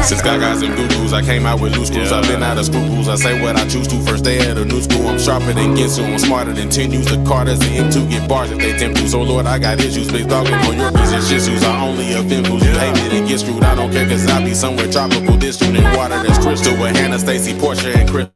Since Gagas and Gurus, I came out with loose screws. I've been out of scruples. I say what I choose to. First day at a new school, I'm sharper than Ginsu. I'm smarter than 10. Use the Carters and M2 get bars if they tempt to. So Lord, I got issues. Big dogging on your piece and shih tzus. I only offend fools. You hate it and get screwed. I don't care cause I be somewhere tropical. Distant in water that's crystal with Hannah, Stacy, Portia, and Chris.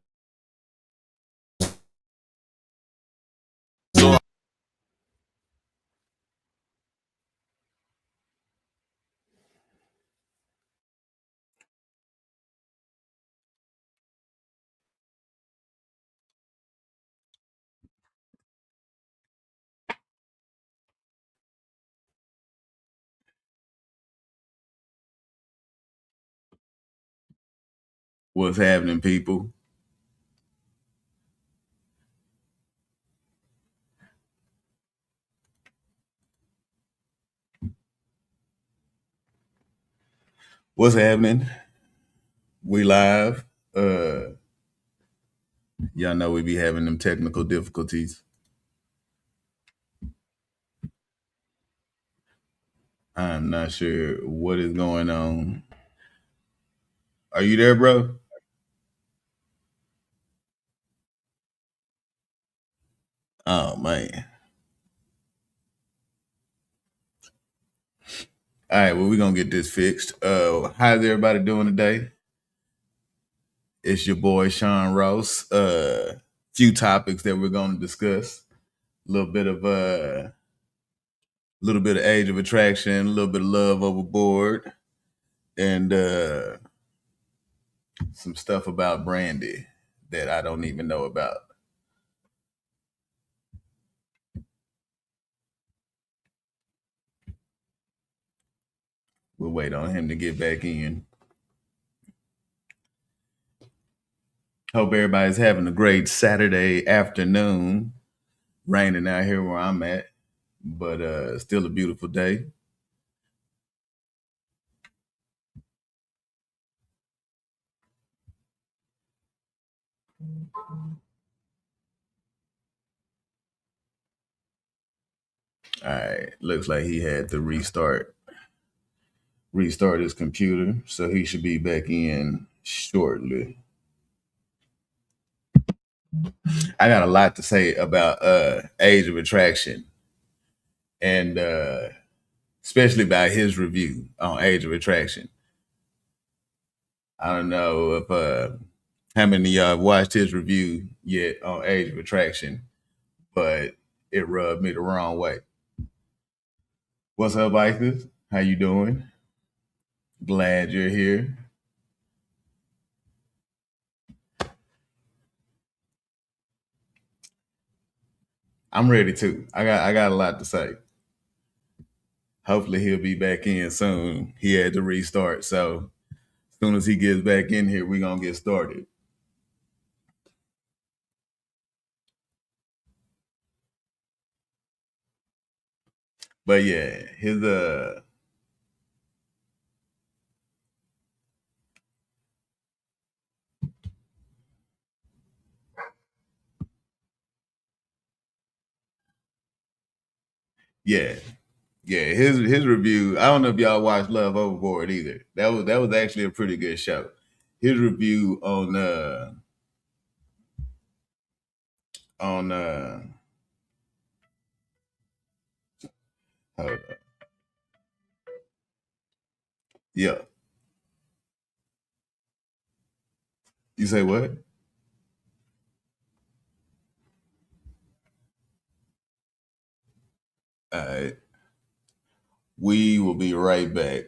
What's happening, people? What's happening? We live. Y'all know we be having them technical difficulties. I'm not sure what is going on. Are you there, bro? Oh man. All right, well, we're gonna get this fixed. How's everybody doing today? It's your boy Sean Ross. Few topics that we're gonna discuss. A little bit of age of attraction, a little bit of love overboard, and some stuff about Brandy that I don't even know about. We'll wait on him to get back in. Hope everybody's having a great Saturday afternoon. Raining out here where I'm at, but still a beautiful day. All right, looks like he had to restart his computer, so he should be back in shortly. I got a lot to say about Age of Attraction, and especially about his review on Age of Attraction. I don't know if how many of y'all have watched his review yet on Age of Attraction, but it rubbed me the wrong way. What's up, Isis? How you doing? Glad you're here. I'm ready too. I got a lot to say. Hopefully he'll be back in soon. He had to restart, so as soon as he gets back in here, we're gonna get started. But yeah, his yeah, yeah, his review. I don't know if y'all watched Love Overboard either. That was actually a pretty good show. His review on hold on. Yeah. You say what? All right. We will be right back.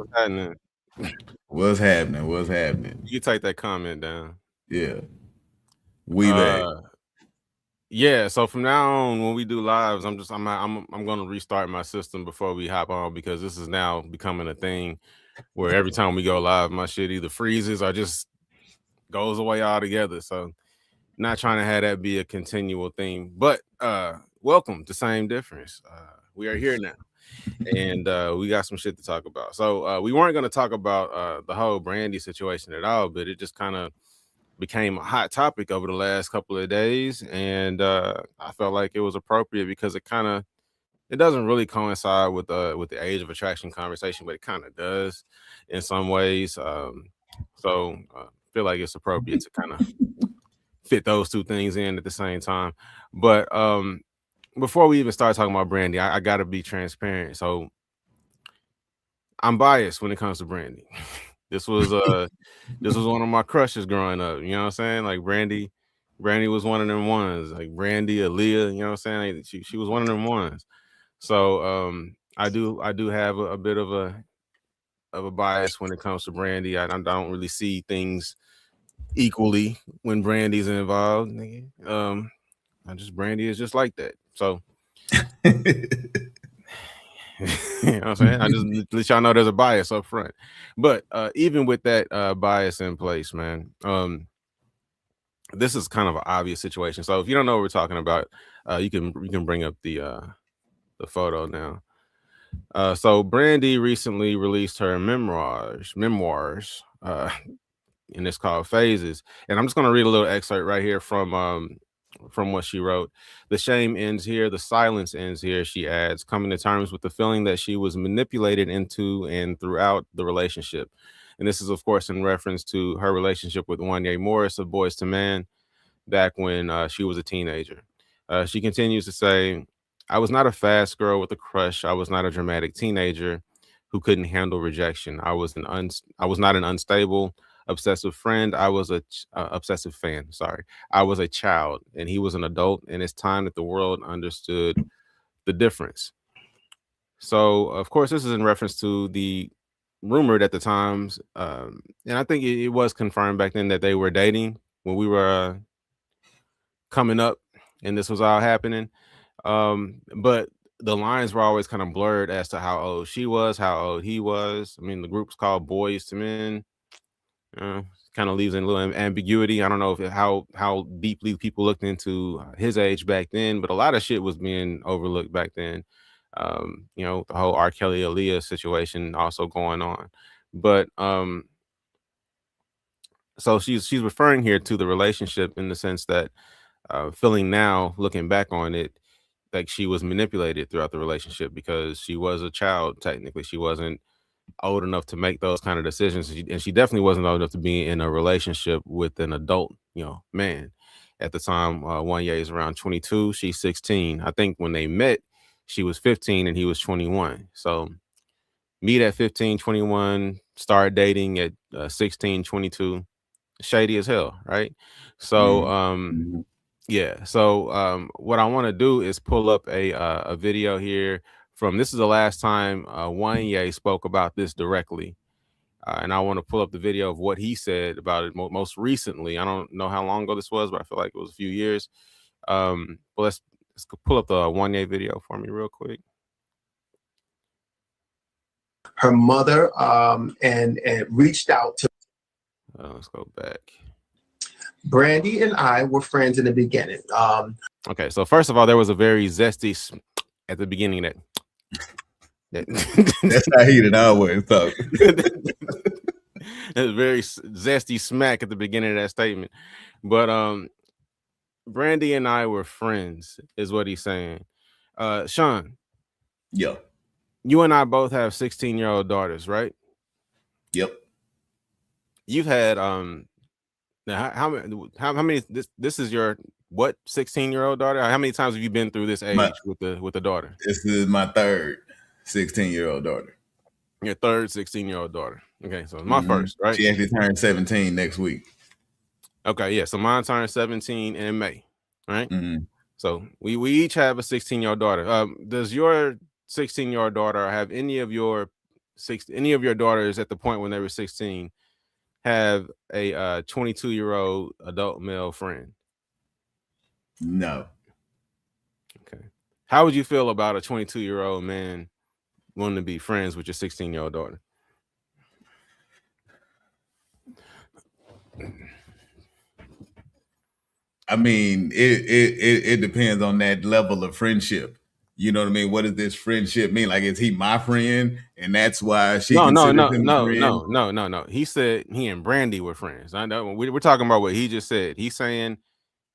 What's happening? What's happening? What's happening? You take that comment down. Yeah. We back. Yeah, so from now on, when we do lives, I'm gonna restart my system before we hop on, because this is now becoming a thing where every time we go live, my shit either freezes or just goes away altogether. So not trying to have that be a continual thing. But welcome to Same Difference. We are here now. And we got some shit to talk about. So we weren't going to talk about the whole Brandy situation at all, but it just kind of became a hot topic over the last couple of days, and I felt like it was appropriate because it doesn't really coincide with the age of attraction conversation, but it kind of does in some ways. So I feel like it's appropriate to kind of fit those two things in at the same time. But before we even start talking about Brandy, I got to be transparent. So I'm biased when it comes to Brandy. This was one of my crushes growing up. You know what I'm saying? Like Brandy was one of them ones. Like Brandy, Aaliyah. You know what I'm saying? Like she was one of them ones. So I do have a bit of a bias when it comes to Brandy. I don't really see things equally when Brandy's involved. Brandy is just like that. So you know what I'm saying? I just let y'all know there's a bias up front. But even with that bias in place, man, this is kind of an obvious situation. So if you don't know what we're talking about, you can bring up the photo now. So Brandy recently released her memoirs, and it's called Phases. And I'm just going to read a little excerpt right here from what she wrote. The shame ends here. The silence ends here, she adds, coming to terms with the feeling that she was manipulated into and throughout the relationship. And this is, of course, in reference to her relationship with Wanye Morris of Boyz II Men back when she was a teenager. She continues to say, I was not a fast girl with a crush. I was not a dramatic teenager who couldn't handle rejection. I was not an unstable, obsessive friend. I was a obsessive fan. Sorry. I was a child, and he was an adult, and it's time that the world understood the difference. So, of course, this is in reference to the rumored at the times, and I think it was confirmed back then that they were dating when we were coming up, and this was all happening. But the lines were always kind of blurred as to how old she was, how old he was. I mean, the group's called Boyz II Men. Kind of leaves in a little ambiguity. I don't know how deeply people looked into his age back then, but a lot of shit was being overlooked back then. The whole R. Kelly Aaliyah situation also going on. But so she's referring here to the relationship in the sense that feeling now, looking back on it, like she was manipulated throughout the relationship because she was a child. Technically, she wasn't old enough to make those kind of decisions, and she definitely wasn't old enough to be in a relationship with an adult, man. At the time, Wanye is around 22, she's 16. I think when they met, she was 15 and he was 21. So meet at 15, 21, start dating at 16, 22. Shady as hell, right? So yeah. So what I want to do is pull up a video here from, this is the last time Wanye spoke about this directly. And I want to pull up the video of what he said about it most recently. I don't know how long ago this was, but I feel like it was a few years. But let's pull up the Wanye video for me real quick. Her mother and reached out to. Let's go back. Brandy and I were friends in the beginning. Okay, so first of all, there was a very zesty at the beginning that that's how he did always talk. A very zesty smack at the beginning of that statement. But Brandy and I were friends, is what he's saying. Sean. Yeah. You and I both have 16-year-old daughters, right? Yep. You've had how many this is your what 16-year-old daughter? How many times have you been through this age with the daughter? This is my third 16-year-old daughter. Your third 16-year-old daughter. Okay, so my first, right? She actually turned 17 next week. Okay, yeah. So mine turned 17 in May, right? So we each have a 16-year-old daughter. Does your 16-year-old daughter have any of your any of your daughters at the point when they were 16 have a 22-year-old adult male friend? No. Okay. How would you feel about a 22-year-old man wanting to be friends with your 16-year-old daughter? I mean, it depends on that level of friendship. You know what I mean? What does this friendship mean? Like, is he my friend, and that's why she considers him a friend? No. He said he and Brandy were friends. I know we're talking about what he just said. He's saying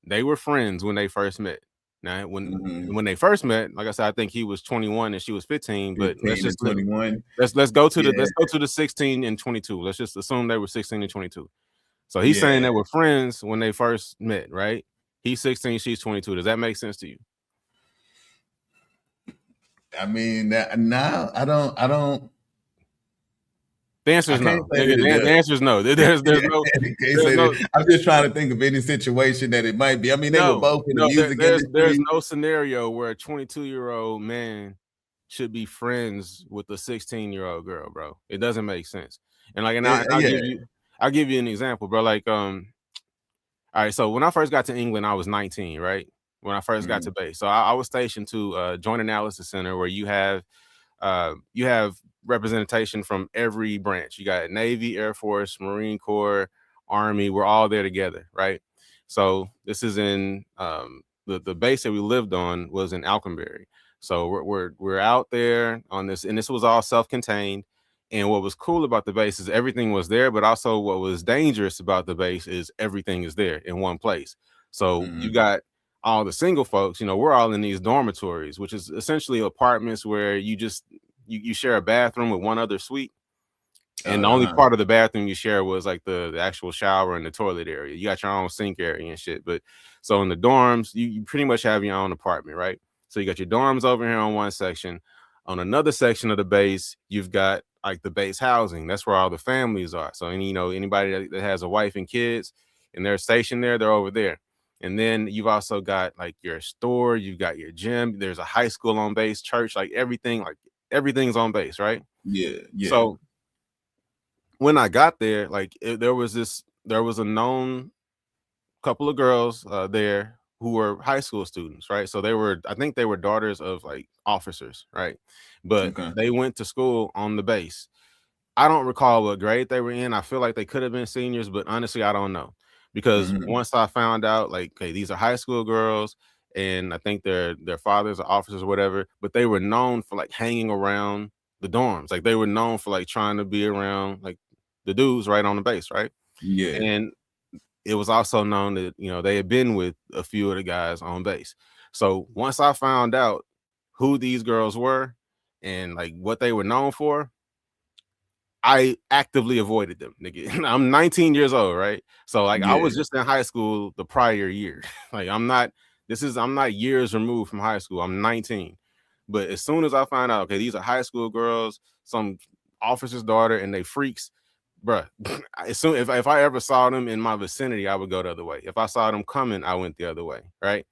they were friends when they first met. Now, when they first met, like I said, I think he was 21 and she was 15. But 15 to 21. Let's go to the 16 and 22. Let's just assume they were 16 and 22. So he's saying they were friends when they first met, right? He's 16, she's 22. Does that make sense to you? I mean, no, I don't. The answer is no. The answer is no. There's no. I'm just trying to think of any situation that it might be. I mean, they were both in the music industry. There's no scenario where a 22-year-old man should be friends with a 16-year-old girl, bro. It doesn't make sense. And like, I'll give you an example, bro. Like, all right. So when I first got to England, I was 19, right? When I first got to base, so I was stationed to Joint Analysis Center, where you have representation from every branch. You got Navy, Air Force, Marine Corps, Army. We're all there together, right? So this is in the base that we lived on was in Alconbury. So we're out there on this, and this was all self-contained. And what was cool about the base is everything was there, but also what was dangerous about the base is everything is there in one place. So you got all the single folks, we're all in these dormitories, which is essentially apartments where you just you share a bathroom with one other suite. And the only part of the bathroom you share was like the actual shower and the toilet area. You got your own sink area and shit. But so in the dorms, you pretty much have your own apartment, right? So you got your dorms over here on one section. On another section of the base, you've got like the base housing. That's where all the families are. So anybody that has a wife and kids and they're stationed there, they're over there. And then you've also got like your store, you've got your gym, there's a high school on base, church, like everything's on base, right? Yeah. So when I got there, like there was a known couple of girls there who were high school students, right? So I think they were daughters of like officers, right? But they went to school on the base. I don't recall what grade they were in. I feel like they could have been seniors, but honestly, I don't know. Because once I found out, like, okay, these are high school girls, and I think their fathers are officers or whatever, but they were known for like hanging around the dorms. Like they were known for like trying to be around like the dudes right on the base, right? Yeah. And it was also known that, they had been with a few of the guys on base. So once I found out who these girls were and like what they were known for, I actively avoided them, nigga. I'm 19 years old, right? So like I was just in high school the prior year. Like I'm not years removed from high school. I'm 19. But as soon as I find out, okay, these are high school girls, some officer's daughter, and they freaks, bruh. If I ever saw them in my vicinity, I would go the other way. If I saw them coming, I went the other way, right?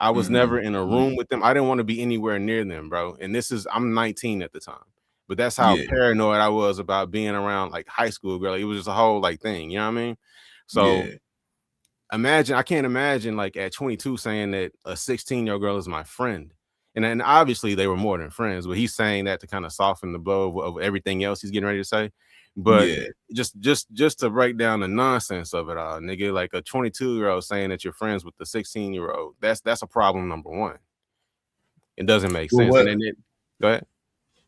I was never in a room with them. I didn't want to be anywhere near them, bro. And I'm 19 at the time. But that's how paranoid I was about being around like high school girl. It was just a whole like thing, you know what I mean? So I can't imagine like at 22 saying that a 16-year-old girl is my friend. And obviously they were more than friends, but he's saying that to kind of soften the blow of everything else he's getting ready to say. But just to break down the nonsense of it all, nigga, like a 22-year-old saying that you're friends with the 16-year-old, that's a problem number one. It doesn't make sense. And then go ahead.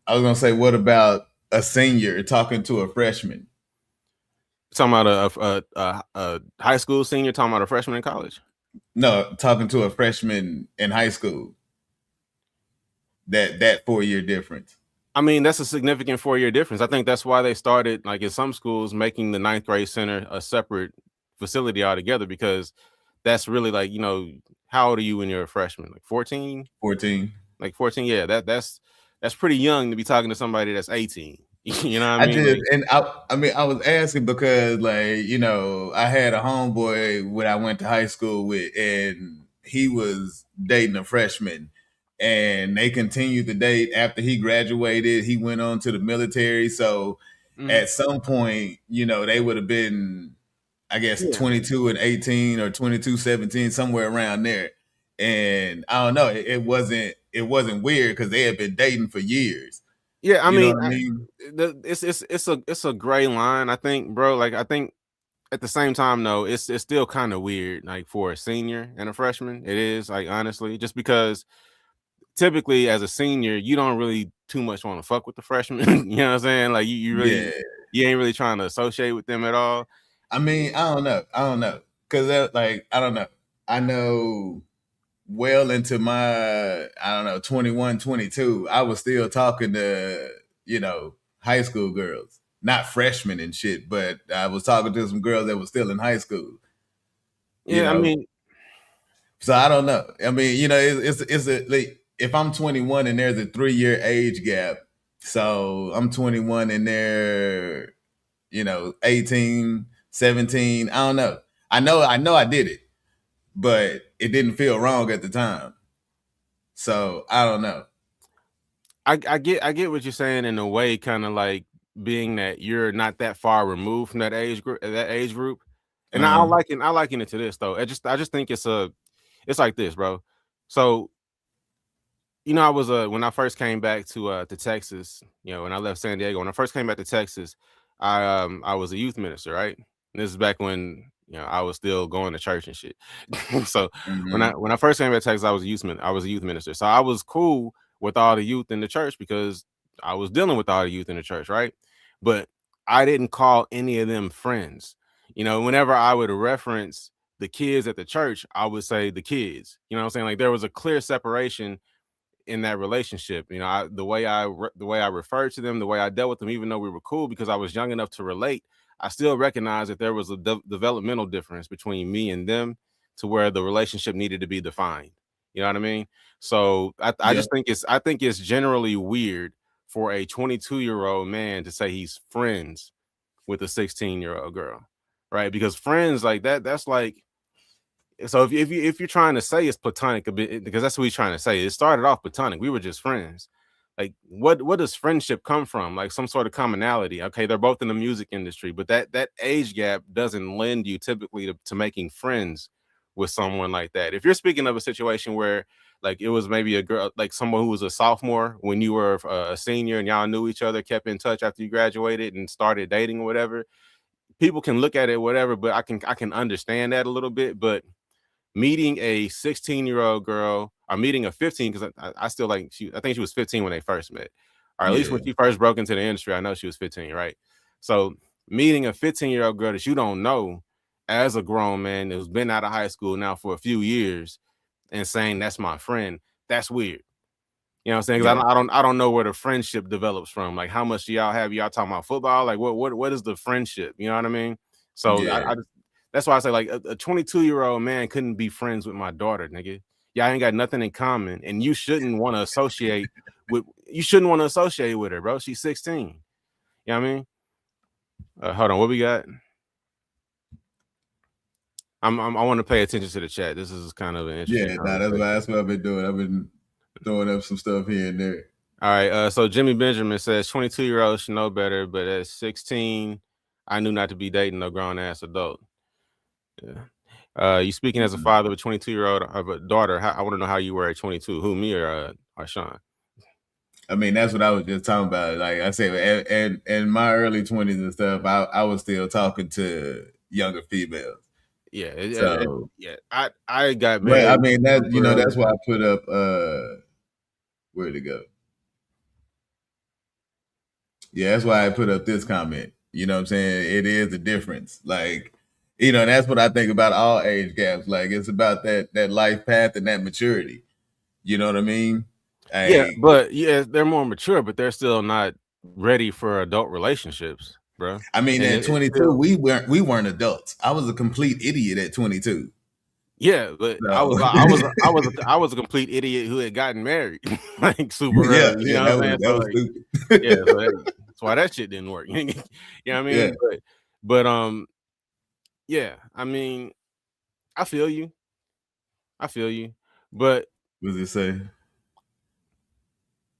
I was gonna say, what about a senior talking to a freshman? Talking about a high school senior talking about a freshman in college? No, talking to a freshman in high school. That 4-year difference. I mean, that's a significant 4-year difference. I think that's why they started, like in some schools, making the 9th grade center a separate facility altogether, because that's really like, how old are you when you're a freshman? Like 14? 14. Like 14, yeah. That's pretty young to be talking to somebody that's 18. You know what I mean? I did, and I was asking because, like, I had a homeboy when I went to high school with, and he was dating a freshman, and they continued to date after he graduated. He went on to the military. So at some point, you know, they would have been, I guess, 22 and 18 or 22, 17, somewhere around there. And I don't know, it wasn't weird because they had been dating for years. Yeah, I You mean, know what I mean? It's a gray line, I think, bro. Like, I think at the same time, though, it's still kind of weird, like for a senior and a freshman. It is, like, honestly, just because typically as a senior, you don't really too much want to fuck with the freshman. You know what I'm saying? Like, you really, you ain't really trying to associate with them at all. I mean, I don't know, because like, I don't know. I know well into my, I don't know, 21, 22, I was still talking to, you know, high school girls, not freshmen and shit, but I was talking to some girls that were still in high school. Yeah, I mean, so I don't know. I mean, you know, it's a, like, if I'm 21 and there's a 3-year age gap, so I'm 21 and they're, you know, 18, 17. I don't know. I know I did it, but it didn't feel wrong at the time. So I don't know. I get what you're saying in a way, kind of like being that you're not that far removed from that age group. And I liken it to this though. I just think it's like this, bro. So, you know, I was when I first came back to Texas, you know, when I left San Diego, when I first came back to Texas, I was a youth minister, right? And this is back when, you know, I was still going to church and shit. So when I first came back to Texas, I was a youth minister. So I was cool with all the youth in the church because I was dealing with all the youth in the church, right? But I didn't call any of them friends. You know, whenever I would reference the kids at the church, I would say the kids. You know what I'm saying? Like, there was a clear separation in that relationship. You know, the way I referred to them, the way I dealt with them, even though we were cool because I was young enough to relate, I still recognized that there was a developmental difference between me and them to where the relationship needed to be defined. You know what I mean? So I just think it's generally weird for a 22-year-old man to say he's friends with a 16-year-old girl, right? Because friends like that's like, so if you're trying to say it's platonic a bit, because that's what he's trying to say. It started off platonic. We were just friends. Like, what does friendship come from? Like, some sort of commonality. Okay, they're both in the music industry, but that age gap doesn't lend you typically to making friends with someone like that. If you're speaking of a situation where, like, it was maybe a girl, like someone who was a sophomore when you were a senior and y'all knew each other, kept in touch after you graduated and started dating or whatever, people can look at it whatever, but I can understand that a little bit. But meeting a 16-year-old girl, or meeting a 15, because I still like, I think she was 15 when they first met, or at least when she first broke into the industry. I know she was 15, right? So meeting a 15-year-old girl that you don't know as a grown man who's been out of high school now for a few years and saying that's my friend, that's weird. You know what I'm saying? Because I don't know where the friendship develops from. Like, how much do y'all have? Y'all talking about football? Like, what is the friendship? You know what I mean? So I just, that's why I say, like, a 22-year-old man couldn't be friends with my daughter, nigga. Y'all ain't got nothing in common, and you shouldn't want to associate with her, bro. She's 16. You know what I mean? Hold on, what we got? I want to pay attention to the chat. This is kind of an interesting. That's what I've been doing. I've been throwing up some stuff here and there. All right. So Jimmy Benjamin says 22-year-olds should know better, but at 16, I knew not to be dating no grown ass adult. Yeah. You speaking as a father of a 22-year-old of a daughter. I want to know how you were at 22. Who, me or Sean? I mean, that's what I was just talking about. Like I said, and in my early 20s and stuff, I was still talking to younger females. Yeah. So I got married. I mean, that, you know, that's why I put up where'd it go? Yeah, that's why I put up this comment. You know what I'm saying? It is a difference. Like, you know, that's what I think about all age gaps. Like, it's about that life path and that maturity. You know what I mean? Yeah, but they're more mature, but they're still not ready for adult relationships, bro. I mean, at 22, we weren't adults. I was a complete idiot at 22. Yeah, but no. I was a complete idiot who had gotten married like super early. You know what I'm saying? That was stupid. Yeah, so that's why that shit didn't work. You know what I mean? Yeah. But yeah, I mean, I feel you. But what does it say?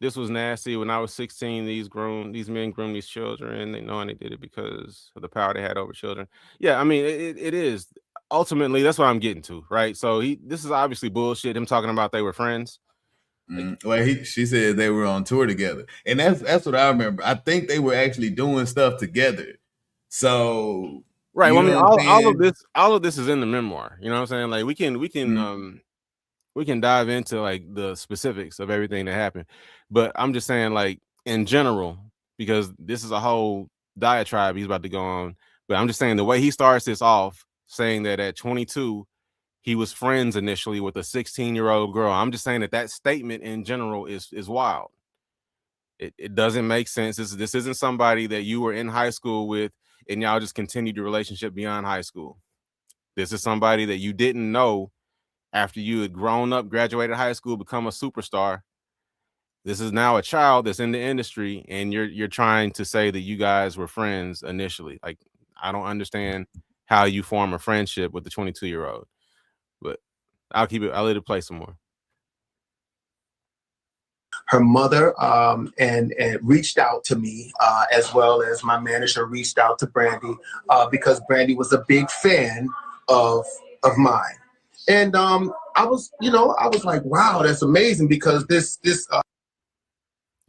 this was nasty. When I was 16, these men groomed these children, and they knowing they did it because of the power they had over children. Yeah, I mean, it is ultimately that's what I'm getting to, right? So this is obviously bullshit. Him talking about they were friends. Well, she said they were on tour together, and that's what I remember. I think they were actually doing stuff together. So right. You Well, I mean, know all of this is in the memoir. You know what I'm saying? Like we can dive into like the specifics of everything that happened, but I'm just saying like in general, because this is a whole diatribe he's about to go on. But I'm just saying the way he starts this off, saying that at 22 he was friends initially with a 16-year-old girl. I'm just saying that statement in general is wild. It doesn't make sense. This isn't somebody that you were in high school with and y'all just continued your relationship beyond high school. This is somebody that you didn't know after you had grown up, graduated high school, become a superstar. This is now a child that's in the industry, and you're trying to say that you guys were friends initially. Like, I don't understand how you form a friendship with the 22-year-old. But I'll let it play some more. Her mother and reached out to me, as well as my manager reached out to Brandy, because Brandy was a big fan of mine. And I was like, wow, that's amazing, because this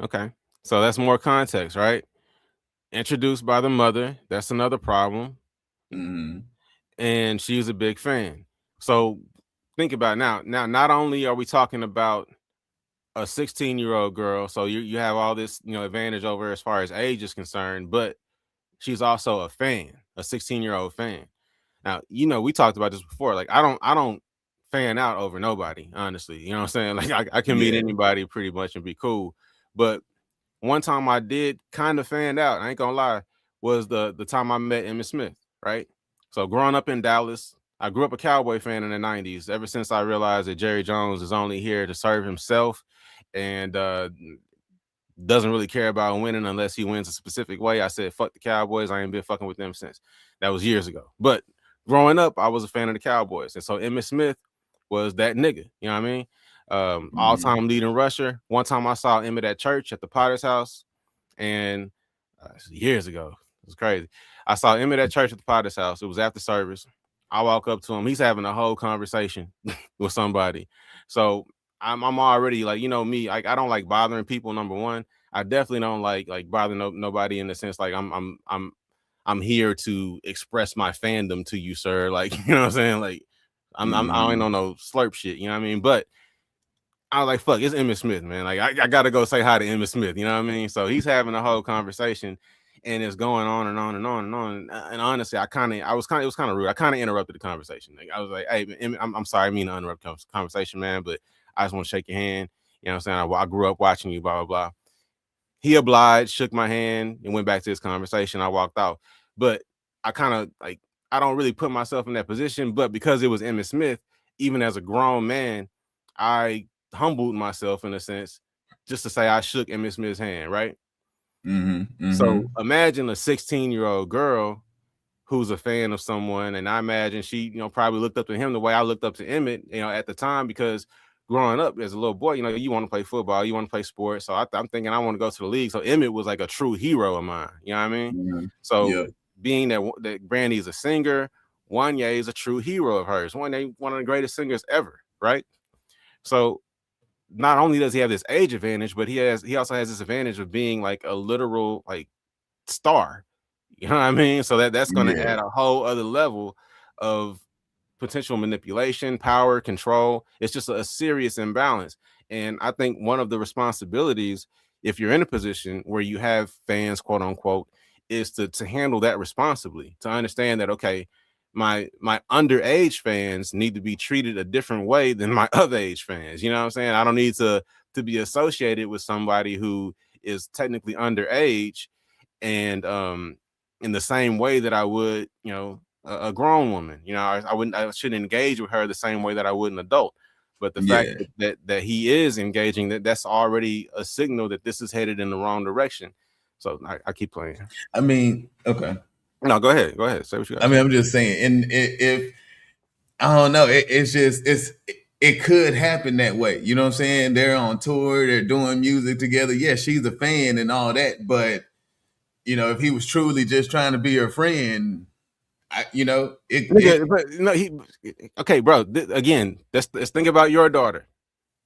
Okay, so that's more context, right? Introduced by the mother. That's another problem. Mm-hmm. And she's a big fan. So think about it now. Now, not only are we talking about a 16-year-old girl, so you have all this advantage over her as far as age is concerned, but she's also a fan, a 16-year-old fan. Now, we talked about this before. Like, I don't fan out over nobody, honestly. You know what I'm saying? Like, I can meet anybody pretty much and be cool. But one time I did kind of fan out, I ain't gonna lie, was the time I met Emmitt Smith, right? So growing up in Dallas, I grew up a Cowboy fan in the 90s. Ever since I realized that Jerry Jones is only here to serve himself and doesn't really care about winning unless he wins a specific way, I said, fuck the Cowboys. I ain't been fucking with them since. That was years ago. But growing up, I was a fan of the Cowboys. And so Emmitt Smith was that nigga. You know what I mean? All-time leading rusher. One time I saw Emmitt at church at the Potter's house, and years ago. It was crazy. I saw Emmitt at church at the Potter's house. It was after service. I walk up to him. He's having a whole conversation with somebody. So I'm already like, me, like I don't like bothering people, number one. I definitely don't like bothering nobody in the sense like I'm here to express my fandom to you, sir. Like, you know what I'm saying? Like I ain't on no slurp shit, you know what I mean? But I was like, fuck, it's Emmitt Smith, man. Like I gotta go say hi to Emmitt Smith, you know what I mean? So he's having a whole conversation and it's going on and on and on and on. And honestly, it was kind of rude. I kind of interrupted the conversation. Like, I was like, hey, I'm sorry, I mean to interrupt the conversation, man, but I just want to shake your hand. You know what I'm saying? I grew up watching you, blah, blah, blah. He obliged, shook my hand, and went back to his conversation. I walked out. But I kind of like, I don't really put myself in that position. But because it was Emmitt Smith, even as a grown man, I humbled myself in a sense just to say I shook Emmitt Smith's hand, right? So imagine a 16-year-old girl who's a fan of someone, and I imagine she, probably looked up to him the way I looked up to Emmitt, at the time, because growing up as a little boy, you want to play football, you want to play sports. So I'm thinking I want to go to the league. So Emmitt was like a true hero of mine. You know what I mean? So being that Brandy is a singer, Wanya is a true hero of hers. One of the greatest singers ever, right? So not only does he have this age advantage, but he also has this advantage of being like a literal like star. You know what I mean? So that's going to add a whole other level of potential manipulation, power, control. It's just a serious imbalance. And I think one of the responsibilities, if you're in a position where you have fans, quote unquote, is to handle that responsibly, to understand that, okay, my underage fans need to be treated a different way than my other age fans. You know what I'm saying? I don't need to be associated with somebody who is technically underage and in the same way that I would, a grown woman. I shouldn't engage with her the same way that I would an adult. But the fact that he is engaging, that's already a signal that this is headed in the wrong direction. So I keep playing. I mean, okay. No, go ahead. Say what you got. I mean, I'm just saying, and if I don't know, it's it could happen that way. You know what I'm saying? They're on tour, they're doing music together. Yeah, she's a fan and all that, but you know, if he was truly just trying to be her friend, Nigga, but no, okay, bro. Again, let's think about your daughter.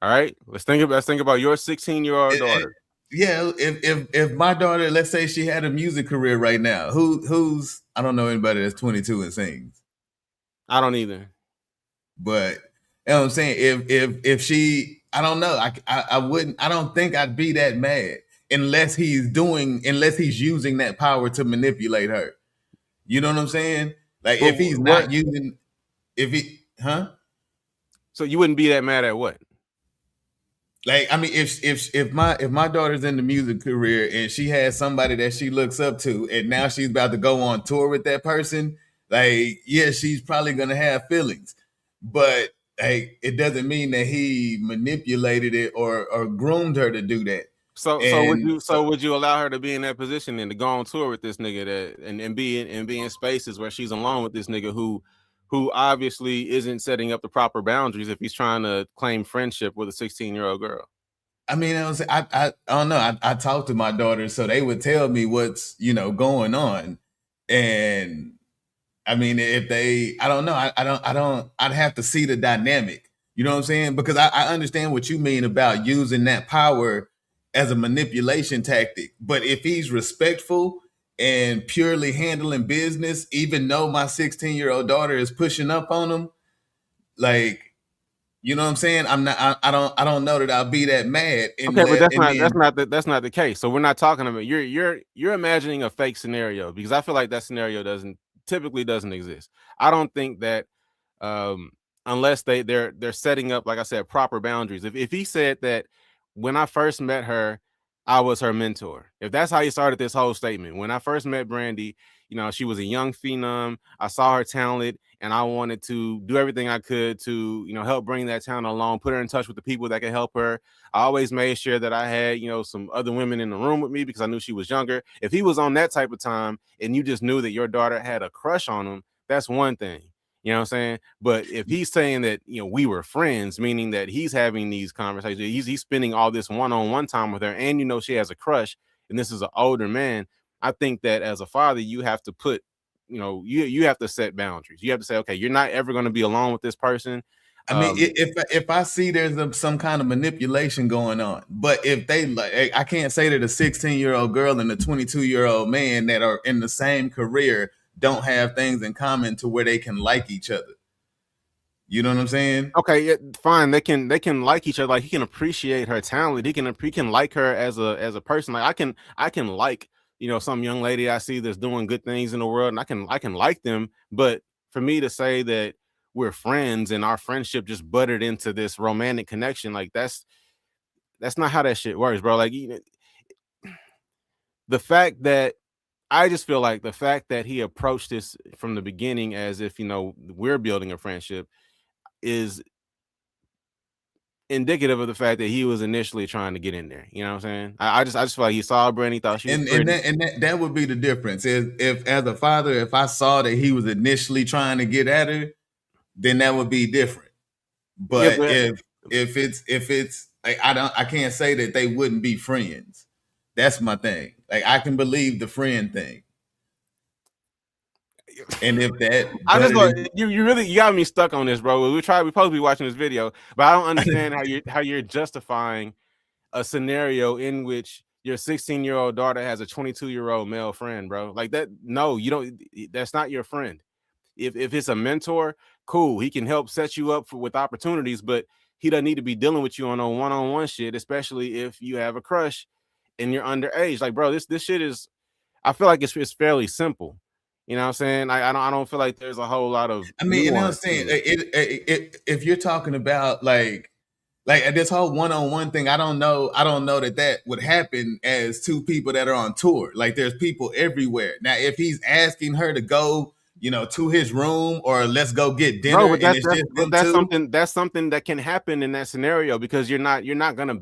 All right, let's think about your 16-year-old daughter. Yeah, if my daughter, let's say she had a music career right now, who's I don't know anybody that's 22 and sings. I don't either. But you know what I'm saying? If she, I don't know, I wouldn't. I don't think I'd be that mad unless he's using that power to manipulate her. You know what I'm saying? Like if he's not using, So you wouldn't be that mad at what? Like, I mean, if my daughter's in the music career and she has somebody that she looks up to, and now she's about to go on tour with that person, like, yeah, she's probably gonna have feelings, but hey, it doesn't mean that he manipulated it or groomed her to do that. So would you allow her to be in that position and to go on tour with this nigga and be in spaces where she's alone with this nigga who obviously isn't setting up the proper boundaries if he's trying to claim friendship with a 16-year-old girl? I mean, I don't know. I talked to my daughters, so they would tell me what's going on, and I mean, if I don't know, I'd have to see the dynamic. You know what I'm saying? Because I understand what you mean about using that power as a manipulation tactic, but if he's respectful and purely handling business, even though my 16-year-old daughter is pushing up on him, like, you know what I'm saying? I don't know that I'll be that mad. Okay, but that's not the case. So we're not talking about you're imagining a fake scenario, because I feel like that scenario typically doesn't exist. I don't think that unless they're setting up, like I said, proper boundaries. If he said that when I first met her, I was her mentor. If that's how he started this whole statement, when I first met Brandy, she was a young phenom. I saw her talent, and I wanted to do everything I could to, help bring that talent along, put her in touch with the people that could help her. I always made sure that I had, some other women in the room with me because I knew she was younger. If he was on that type of time and you just knew that your daughter had a crush on him, that's one thing. You know what I'm saying? But if he's saying that, we were friends, meaning that he's having these conversations, he's spending all this one-on-one time with her, and she has a crush, and this is an older man, I think that as a father, you have to put, you have to set boundaries. You have to say, okay, you're not ever going to be alone with this person. I mean, if I see there's some kind of manipulation going on, but if they I can't say that a 16-year-old girl and a 22-year-old man that are in the same career don't have things in common to where they can like each other. You know what I'm saying? Okay, yeah, fine. They can like each other. Like, he can appreciate her talent. He can like her as a person. Like, I can like, some young lady I see that's doing good things in the world, and I can like them. But for me to say that we're friends and our friendship just buttered into this romantic connection, like that's not how that shit works, bro. Like, the fact that I just feel like the fact that he approached this from the beginning as if, we're building a friendship is indicative of the fact that he was initially trying to get in there. You know what I'm saying? I just feel like he saw Brandy, thought she was pretty. And that would be the difference. If as a father, if I saw that he was initially trying to get at her, then that would be different. But if it's like, I can't say that they wouldn't be friends. That's my thing. Like, I can believe the friend thing. And if that, I just thought you got me stuck on this, bro. We're supposed to be watching this video, but I don't understand how you're justifying a scenario in which your 16-year-old daughter has a 22-year-old male friend, bro. Like that. No, you don't. That's not your friend. If it's a mentor, cool. He can help set you up with opportunities, but he doesn't need to be dealing with you on a one-on-one shit, especially if you have a crush and you're underage. Like, bro, this shit is. I feel like it's fairly simple. You know what I'm saying? I don't feel like there's a whole lot of. I mean, you know what I'm saying? If you're talking about like this whole one-on-one thing, I don't know that would happen as two people that are on tour. Like, there's people everywhere. Now, if he's asking her to go, to his room, or let's go get dinner, that's something that can happen in that scenario, because you're not gonna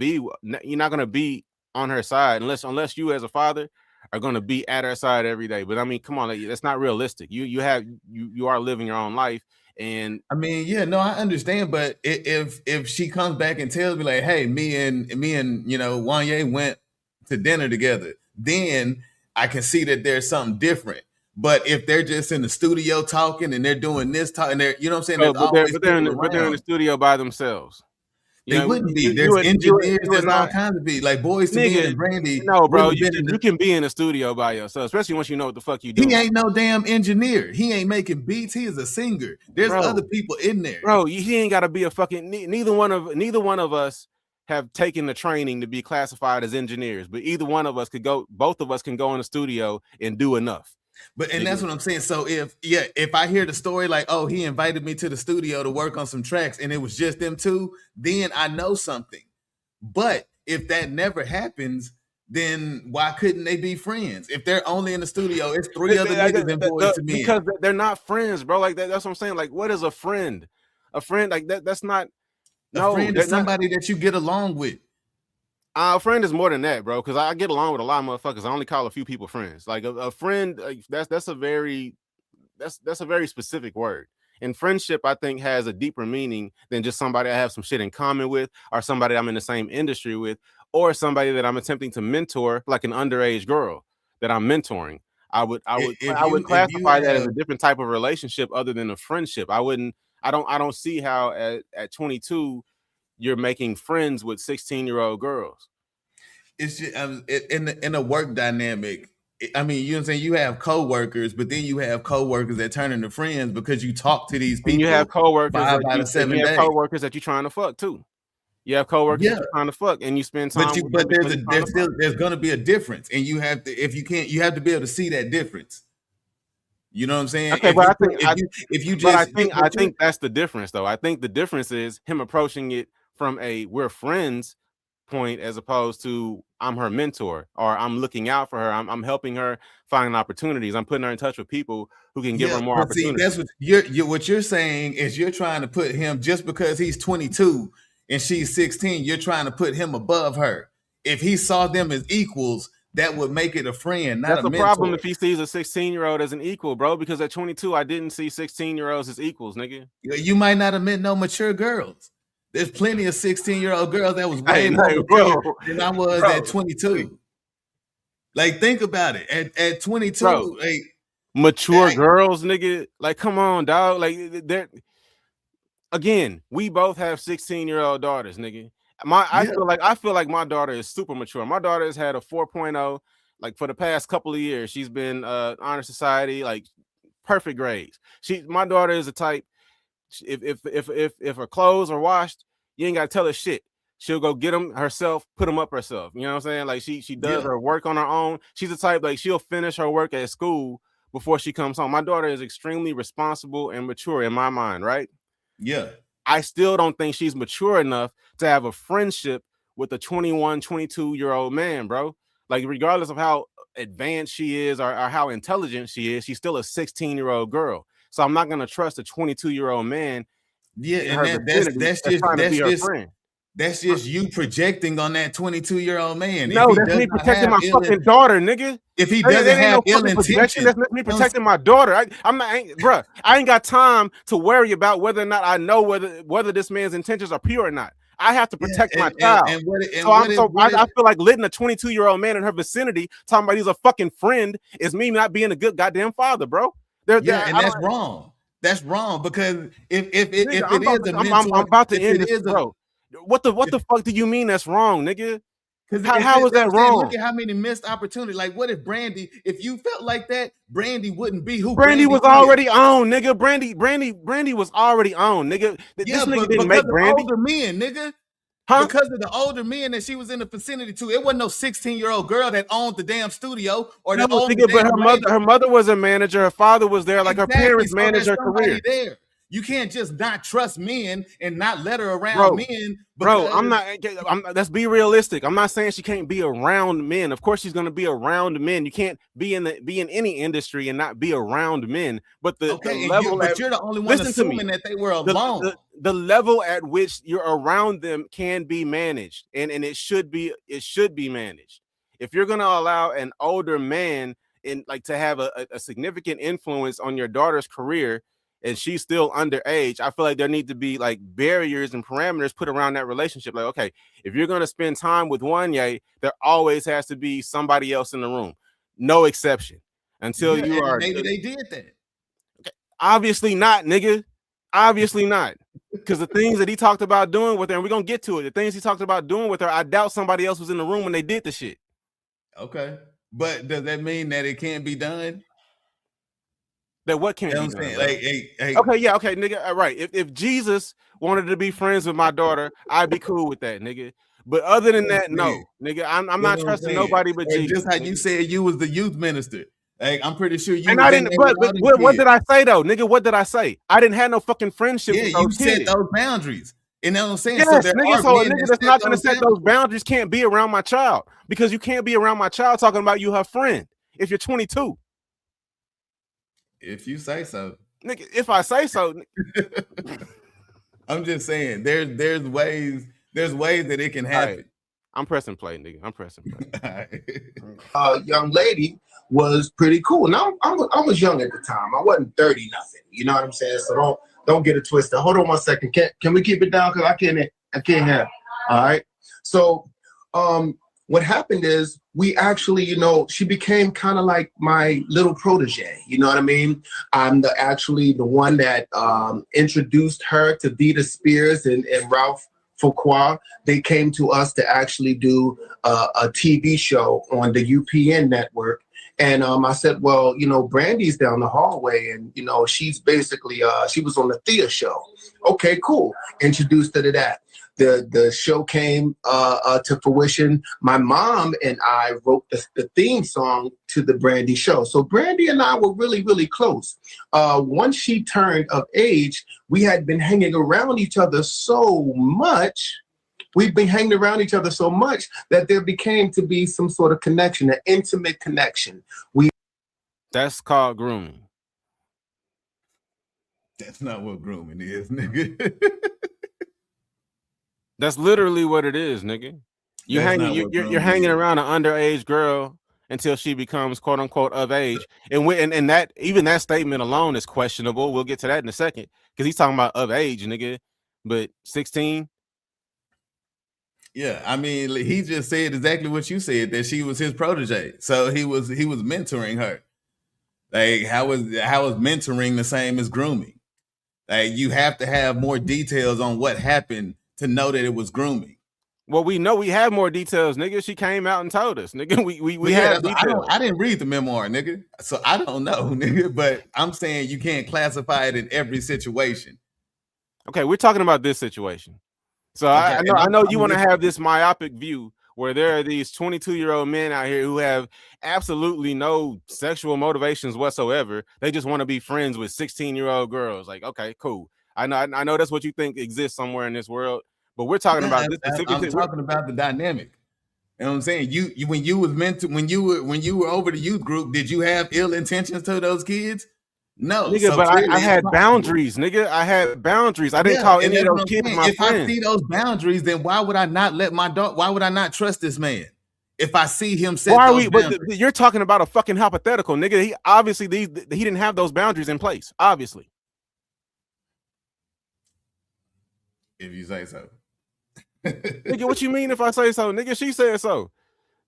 be on her side unless you as a father are going to be at her side every day. But I mean, come on, that's not realistic. You are living your own life, And I mean, yeah, no, I understand, but if she comes back and tells me like, hey, me and Wanye went to dinner together, then I can see that there's something different. But if they're just in the studio talking and they're doing this talk and they're, you know what I'm saying, so, there's always they're people in the around. studio by themselves. They wouldn't be. There's engineers, there's all kinds of people. Like Boys to Men nigga, and Brandy no, bro, wouldn't have been in you can be in a studio by yourself, especially once you know what the fuck you doing. He ain't no damn engineer. He ain't making beats. He is a singer. There's other people in there. Bro, he ain't got to be a fucking. Neither one of us have taken the training to be classified as engineers, but either one of us could go. Both of us can go in the studio and do enough. But that's what I'm saying. So if I hear the story like, oh, he invited me to the studio to work on some tracks and it was just them two, then I know something. But if that never happens, then why couldn't they be friends? If they're only in the studio, it's three other niggas and Boys to Men. Because they're not friends, bro. Like that's what I'm saying. Like, what is a friend? A friend like that? That's not. A friend is somebody that you get along with. A friend is more than that, bro. Because I get along with a lot of motherfuckers. I only call a few people friends. Like a friend, that's a very specific word. And friendship, I think, has a deeper meaning than just somebody I have some shit in common with, or somebody I'm in the same industry with, or somebody that I'm attempting to mentor, like an underage girl that I'm mentoring. I would classify that as a different type of relationship other than a friendship. I don't see how at 22 you're making friends with 16-year-old girls. It's just in a work dynamic. I mean, you know what I'm saying? You have coworkers, but then you have coworkers that turn into friends because you talk to these people. And you have coworkers coworkers that you're trying to fuck too. You have coworkers that you're trying to fuck, and you spend time. But there's going to be a difference, and you have to, if you can't, you have to be able to see that difference. You know what I'm saying? Okay, but I think that's the difference, though. I think the difference is him approaching it from a we're friends point as opposed to I'm her mentor or I'm looking out for her. I'm helping her find opportunities. I'm putting her in touch with people who can give her more opportunities. That's what you're saying is you're trying to put him just because he's 22 and she's 16. You're trying to put him above her. If he saw them as equals, that would make it a friend, not a mentor. That's the problem if he sees a 16-year-old as an equal, bro, because at 22, I didn't see 16-year-olds as equals, nigga. You might not have met no mature girls. There's plenty of 16-year-old girls that was way more mature than I was at 22. Like, think about it. At 22, like mature girls, nigga. Like, come on, dog. Like, again, we both have 16-year-old daughters, nigga. I feel like my daughter is super mature. My daughter has had a 4.0 like for the past couple of years. She's been honor society, like perfect grades. My daughter is the type. If her clothes are washed, you ain't gotta tell her shit. She'll go get them herself, put them up herself. You know what I'm saying? Like she does her work on her own. She's the type like she'll finish her work at school before she comes home. My daughter is extremely responsible and mature in my mind, right? Yeah. I still don't think she's mature enough to have a friendship with a 21, 22-year-old man, bro. Like, regardless of how advanced she is or how intelligent she is, she's still a 16-year-old girl. So I'm not gonna trust a 22-year-old man. Yeah, and that's just you projecting on that 22-year-old man. No, that's me protecting my fucking daughter, nigga. If he doesn't have ill intention, that's me protecting my daughter. I ain't got time to worry about whether or not I know whether this man's intentions are pure or not. I have to protect my child. I feel like letting a 22-year-old man in her vicinity talking about he's a fucking friend is me not being a good goddamn father, bro. That's wrong. That's wrong because if it is a mentor, I'm about to end this, bro. What the fuck do you mean that's wrong, nigga? How is that wrong? Look at how many missed opportunities. Like, what if Brandy? If you felt like that, Brandy wouldn't be who Brandy was already on, nigga. Brandy was already on, nigga. This nigga didn't make Brandy. Older men, nigga. Huh? Because of the older men that she was in the vicinity to, it wasn't no 16-year-old girl that owned the damn studio or that owned the damn her mother was a manager. Her father was there, like her parents managed her career. There. You can't just not trust men and not let her around men. Bro, let's be realistic. I'm not saying she can't be around men. Of course she's gonna be around men. You can't be in any industry and not be around men. But the level you're the only one assuming that they were alone. The level at which you're around them can be managed, and it should be managed. If you're gonna allow an older man to have a significant influence on your daughter's career, and she's still underage, I feel like there need to be like barriers and parameters put around that relationship. Like, okay, if you're gonna spend time with one, there always has to be somebody else in the room, no exception. Until you are maybe they did that. Obviously not, nigga. Obviously not. Because the things that he talked about doing with her, and we're gonna get to it. The things he talked about doing with her, I doubt somebody else was in the room when they did the shit. Okay, but does that mean that it can't be done? That what can't be done? Like, hey. Okay, nigga. All right. If Jesus wanted to be friends with my daughter, I'd be cool with that, nigga. But other than that, no, nigga. I'm not trusting nobody but Jesus. Just how you said you was the youth minister. Like, I'm pretty sure you. And I didn't. But what did I say though, nigga? What did I say? I didn't have no fucking friendship. Yeah, you set those boundaries. You know what I'm saying? Yes, so nigga. So a nigga that's not gonna set those boundaries can't be around my child, because you can't be around my child talking about you her friend if you're 22. If you say so, nigga. If I say so. I'm just saying there's ways that it can happen. Right. I'm pressing play, nigga. I'm pressing play. Young lady was pretty cool. Now I was young at the time. I wasn't 30 nothing. You know what I'm saying? So don't get it twisted. Hold on one second. Can we keep it down? Because I can't have. All right. So what happened is we actually, she became kind of like my little protege. You know what I mean? I'm the one that introduced her to Vita Spears and Ralph Fuqua. They came to us to actually do a TV show on the UPN network. And I said, well, Brandy's down the hallway, and, she's basically, she was on the theater show. Okay, cool. Introduced her to that. The show came to fruition. My mom and I wrote the theme song to the Brandy show. So Brandy and I were really, really close. Once she turned of age, we had been hanging around each other so much. We've been hanging around each other so much that there became to be some sort of connection, an intimate connection. That's called grooming. That's not what grooming is, nigga. That's literally what it is, nigga. You're hanging around an underage girl until she becomes quote unquote of age, and that even that statement alone is questionable. We'll get to that in a second, because he's talking about of age, nigga. But 16. Yeah, I mean, he just said exactly what you said, that she was his protege. So he was mentoring her. Like, how is mentoring the same as grooming? Like, you have to have more details on what happened to know that it was grooming. Well, we know we have more details, nigga. She came out and told us, nigga. We have details. I didn't read the memoir, nigga, so I don't know, nigga. But I'm saying you can't classify it in every situation. Okay, we're talking about this situation. So okay, I know you want to have this myopic view where there are these 22-year-old men out here who have absolutely no sexual motivations whatsoever. They just want to be friends with 16-year-old girls. Like, okay, cool. I know that's what you think exists somewhere in this world, but we're talking about this specific. I'm talking about the dynamic. You know what I'm saying? You when you were over the youth group, did you have ill intentions to those kids? No, nigga, so but I had boundaries, nigga. I had boundaries. I didn't call any of those kids my friends. I see those boundaries, then why would I not let my dog? Why would I not trust this man if I see him set those boundaries? But you're talking about a fucking hypothetical, nigga. He obviously he didn't have those boundaries in place. Obviously, if you say so, nigga. What you mean if I say so, nigga? She said so.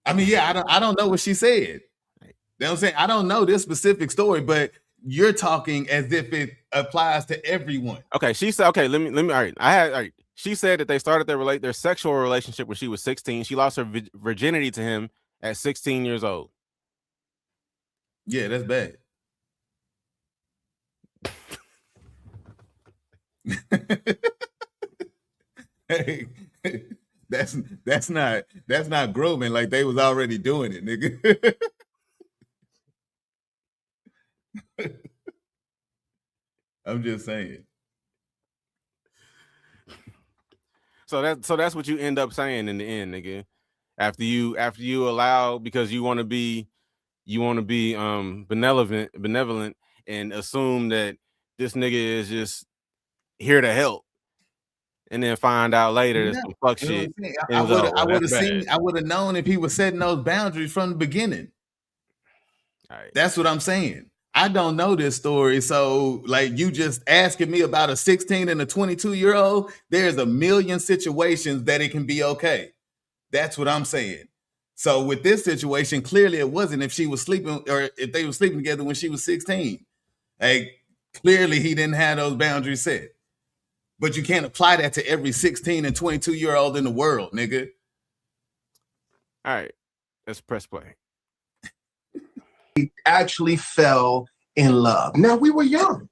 I mean, yeah, I don't know what she said. You know what I'm saying? I don't know this specific story, but you're talking as if it applies to everyone. Okay, she said, okay, let me all right. She said that they started their sexual relationship when she was 16. She lost her virginity to him at 16 years old. Yeah, that's bad. Hey, that's not grooming. Like, they was already doing it, nigga. I'm just saying. So that's what you end up saying in the end, nigga. After you allow, because you want to be benevolent and assume that this nigga is just here to help, and then find out later there's some fuck shit. I would have known if he was setting those boundaries from the beginning. All right. That's what I'm saying. I don't know this story. So like you just asking me about a 16 and a 22-year-old, there's a million situations that it can be okay. That's what I'm saying. So with this situation, clearly it wasn't if she was sleeping or if they were sleeping together when she was 16. Like clearly he didn't have those boundaries set. But you can't apply that to every 16 and 22-year-old in the world, nigga. All right, let's press play. Actually fell in love. Now, we were young.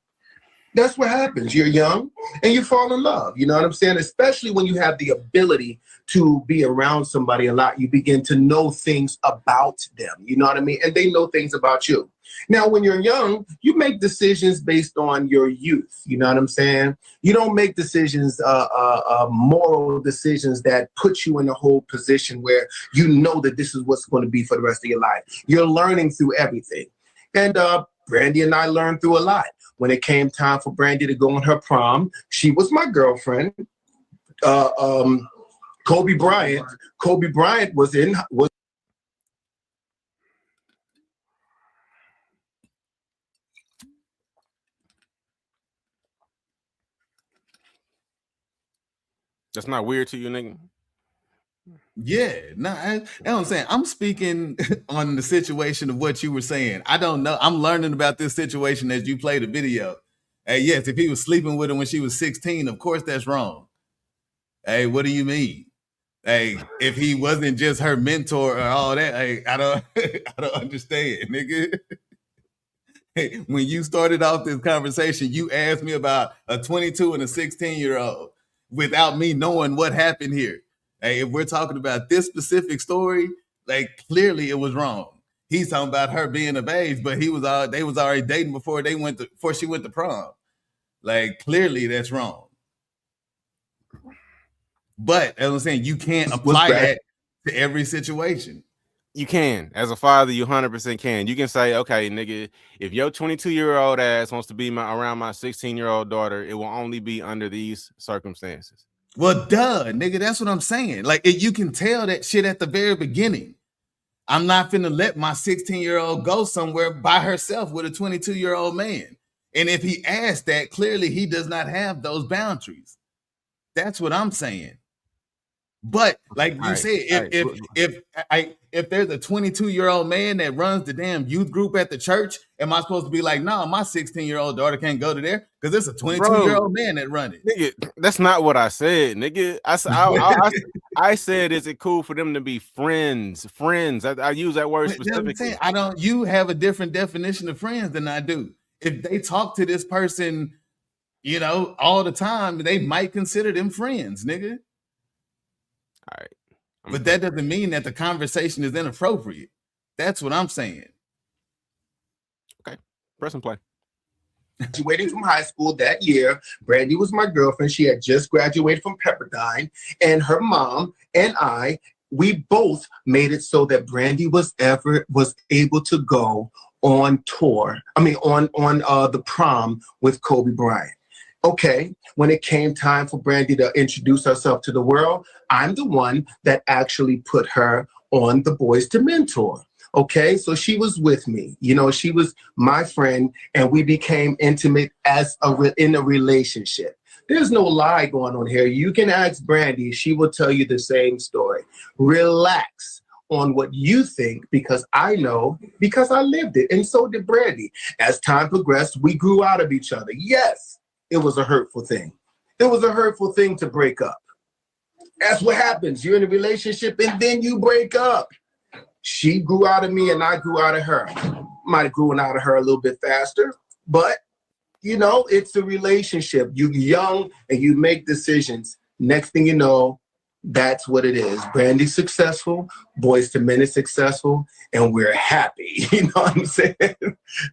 That's what happens. You're young and you fall in love. You know what I'm saying? Especially when you have the ability to be around somebody a lot, you begin to know things about them. You know what I mean? And they know things about you. Now, when you're young, you make decisions based on your youth. You know what I'm saying? You don't make decisions, moral decisions that put you in a whole position where you know that this is what's going to be for the rest of your life. You're learning through everything. And Brandy and I learned through a lot. When it came time for Brandy to go on her prom, she was my girlfriend. Kobe Bryant was That's not weird to you, nigga? Yeah, no, that's what I'm saying. I'm speaking on the situation of what you were saying. I don't know. I'm learning about this situation as you play the video. Hey, yes, if he was sleeping with her when she was 16, of course that's wrong. Hey, what do you mean? Hey, if he wasn't just her mentor or all that, hey, I don't understand, nigga. Hey, when you started off this conversation, you asked me about a 22 and a 16-year-old without me knowing what happened here. Hey, if we're talking about this specific story, like clearly it was wrong. He's talking about her being of age, but they was already dating before she went to prom. Like clearly that's wrong. But as I'm saying, you can't apply that to every situation. You can. As a father, you 100% can. You can say, okay, nigga, if your 22-year-old ass wants to be around my 16-year-old daughter, it will only be under these circumstances. Well, duh, nigga, that's what I'm saying. Like, you can tell that shit at the very beginning. I'm not finna let my 16-year-old go somewhere by herself with a 22-year-old man. And if he asks that, clearly he does not have those boundaries. That's what I'm saying. But like you said, if there's a 22-year-old man that runs the damn youth group at the church, am I supposed to be like, no, my 16-year-old daughter can't go to there because it's a 22-year-old man that run it? Nigga, that's not what I said, nigga. I said, is it cool for them to be friends? Friends. I use that word specifically. You have a different definition of friends than I do. If they talk to this person, you know, all the time, they might consider them friends, nigga. All right. But that doesn't mean that the conversation is inappropriate. That's what I'm saying. Okay. Press and play. Graduating from high school that year, Brandy was my girlfriend. She had just graduated from Pepperdine, and her mom and we both made it so that Brandy was able to go on tour. On the prom with Kobe Bryant. Okay, when it came time for Brandy to introduce herself to the world, I'm the one that actually put her on the Boys to Men tour. Okay, so she was with me. You know, she was my friend, and we became intimate in a relationship. There's no lie going on here. You can ask Brandy; she will tell you the same story. Relax on what you think, because I know, because I lived it, and so did Brandy. As time progressed, we grew out of each other. Yes. It was a hurtful thing. It was a hurtful thing to break up. That's what happens. You're in a relationship and then you break up. She grew out of me and I grew out of her. Might have grown out of her a little bit faster, but you know, it's a relationship. You're young and you make decisions. Next thing you know, that's what it is. Brandy's successful, Boys to Men is successful, and we're happy. You know what I'm saying?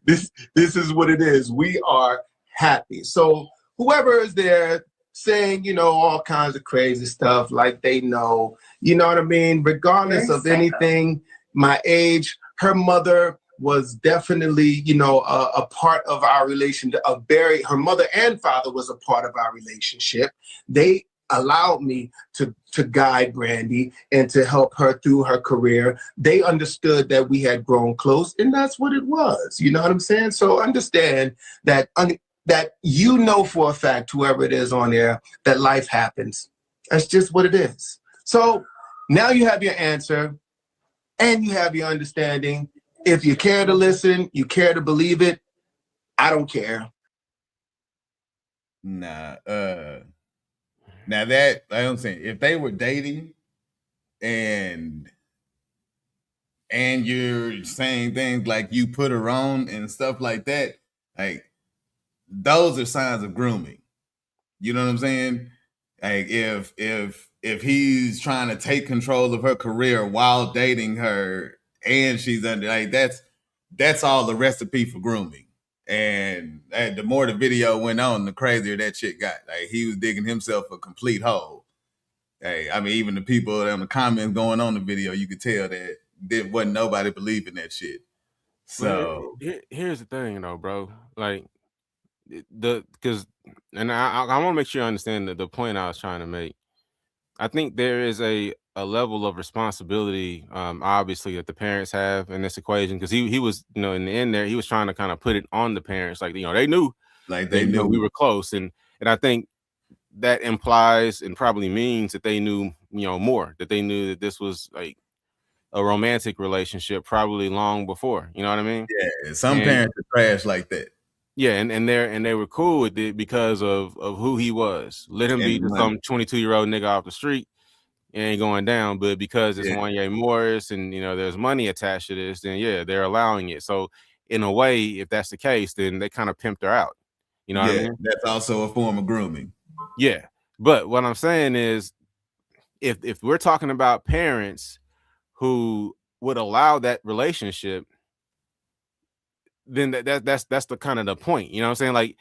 This is what it is. We are happy. So whoever is there saying, you know, all kinds of crazy stuff like they know, you know what I mean? Regardless of anything, my age, her mother was definitely, you know, a part of our relationship. Her mother and father was a part of our relationship. They allowed me to guide Brandy and to help her through her career. They understood that we had grown close, and that's what it was. You know what I'm saying? So understand that that you know for a fact, whoever it is on there, that life happens. That's just what it is. So now you have your answer and you have your understanding. If you care to listen, you care to believe it, I don't care. Nah, now that I'm saying, if they were dating and you're saying things like you put her on and stuff like that, like those are signs of grooming. You know what I'm saying? Like if he's trying to take control of her career while dating her and she's under, like that's all the recipe for grooming. And the more the video went on, the crazier that shit got. Like he was digging himself a complete hole. Hey, I mean, even the people in the comments going on the video, you could tell that there wasn't nobody believing that shit. So here's the thing, though, bro. Like because I want to make sure you understand the point I was trying to make. I think there is a level of responsibility, obviously, that the parents have in this equation, because he was, in the end there, he was trying to kind of put it on the parents, like, they knew, like they knew we were close, and I think that implies and probably means that they knew, more, that they knew that this was like a romantic relationship probably long before, you know what I mean? Yeah, some parents are trash like that. Yeah, and they were cool with it because of who he was. Let him be some 22-year-old nigga off the street. It ain't going down, but because it's Wanye Morris and there's money attached to this, then they're allowing it. So in a way, if that's the case, then they kind of pimped her out. You know what I mean? That's also a form of grooming. Yeah. But what I'm saying is, if we're talking about parents who would allow that relationship, then that's the kind of the point. You know what I'm saying? Like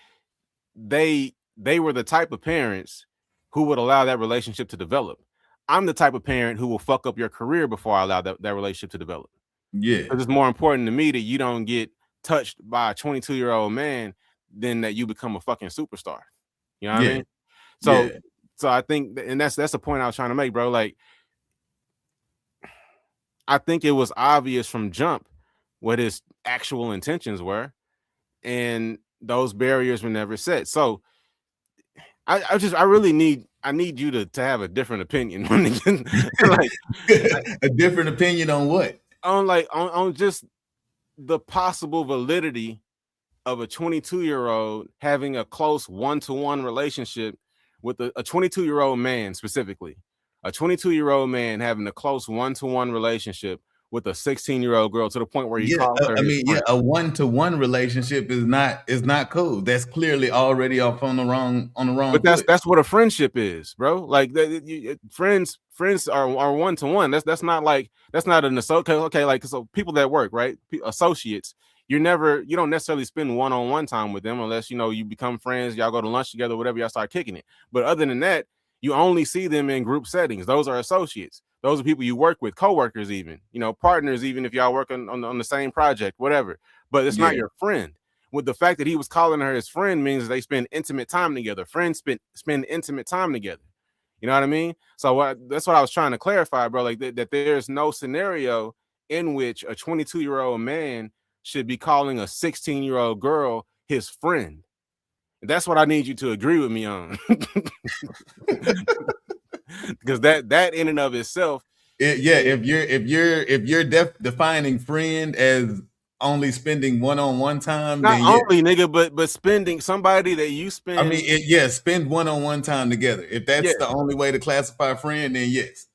they were the type of parents who would allow that relationship to develop. I'm the type of parent who will fuck up your career before I allow that relationship to develop. Yeah. Because it's more important to me that you don't get touched by a 22-year-old man than that you become a fucking superstar. You know what I mean? So I think, and that's the point I was trying to make, bro. Like, I think it was obvious from jump what his actual intentions were, and those barriers were never set. So I really need you to have a different opinion. Like a different opinion on what? On just the possible validity of a 22-year-old having a close one-to-one relationship with a 22-year-old man, specifically. A 22-year-old man having a close one-to-one relationship with a 16-year-old girl, to the point where he calls her his friend. A one-to-one relationship is not cool. That's clearly already off on the wrong But that's what a friendship is, bro. Like friends are one-to-one. That's not an associate. Okay, like, so people that work, right? Associates, you don't necessarily spend one-on-one time with them unless you become friends, y'all go to lunch together, whatever, y'all start kicking it. But other than that, you only see them in group settings. Those are associates. Those are people you work with, coworkers, even, partners, even if y'all work on the same project, whatever. But it's not your friend. With the fact that he was calling her his friend means they spend intimate time together. Friends spend intimate time together. You know what I mean? So that's what I was trying to clarify, bro. Like that there's no scenario in which a 22-year-old man should be calling a 16-year-old girl his friend. That's what I need you to agree with me on. Because that in and of itself, if you're defining friend as only spending one-on-one time, not only nigga, but spending somebody that you spend. I mean, spend one-on-one time together. If that's the only way to classify a friend, then yes.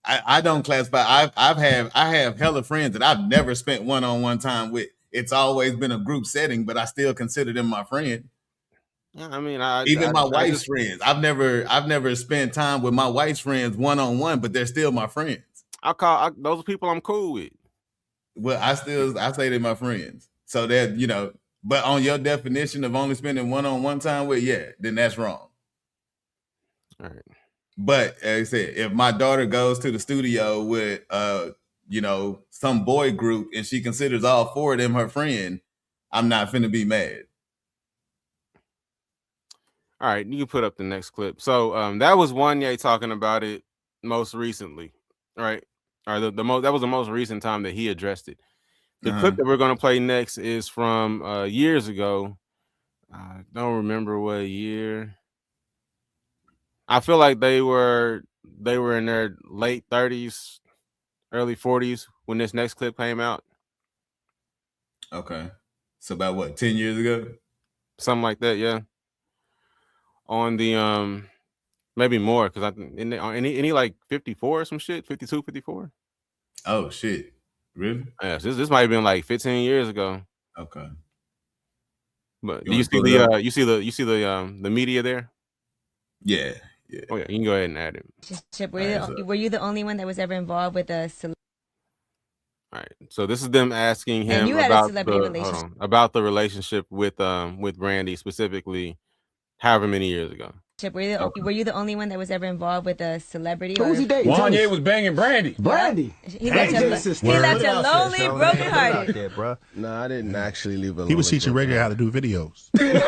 I don't classify. I have hella friends that I've never spent one-on-one time with. It's always been a group setting, but I still consider them my friend. I mean, even my wife's friends. I've never spent time with my wife's friends one-on-one, but they're still my friends. Those people I'm cool with. Well, I say they're my friends. So that but on your definition of only spending one-on-one time with, then that's wrong. All right. But as I said, if my daughter goes to the studio with some boy group and she considers all four of them her friend, I'm not finna be mad. All right, you can put up the next clip. So that was Wanye talking about it most recently, right? Or that was the most recent time that he addressed it. The clip that we're gonna play next is from years ago. I don't remember what year. I feel like they were in their late 30s, early 40s when this next clip came out. Okay. So about what, 10 years ago? Something like that, yeah. On the maybe more, because I think any like 54 or some shit, 52, 54. Oh shit. Really? Yeah, so this might have been like 15 years ago. Okay. But do you see the media there? Yeah. Yeah. Oh yeah, you can go ahead and add it. Were you the only one that was ever involved with a celebrity? All right. So this is them asking him And you had a celebrity relationship. about the relationship with Brandy, specifically however many years ago. Were you the only one that was ever involved with a celebrity? Who was he dating? Wanye was banging Brandy. Brandy. He left you lonely, brokenhearted. No, I didn't actually leave alone. He was teaching Reggae how to do videos. You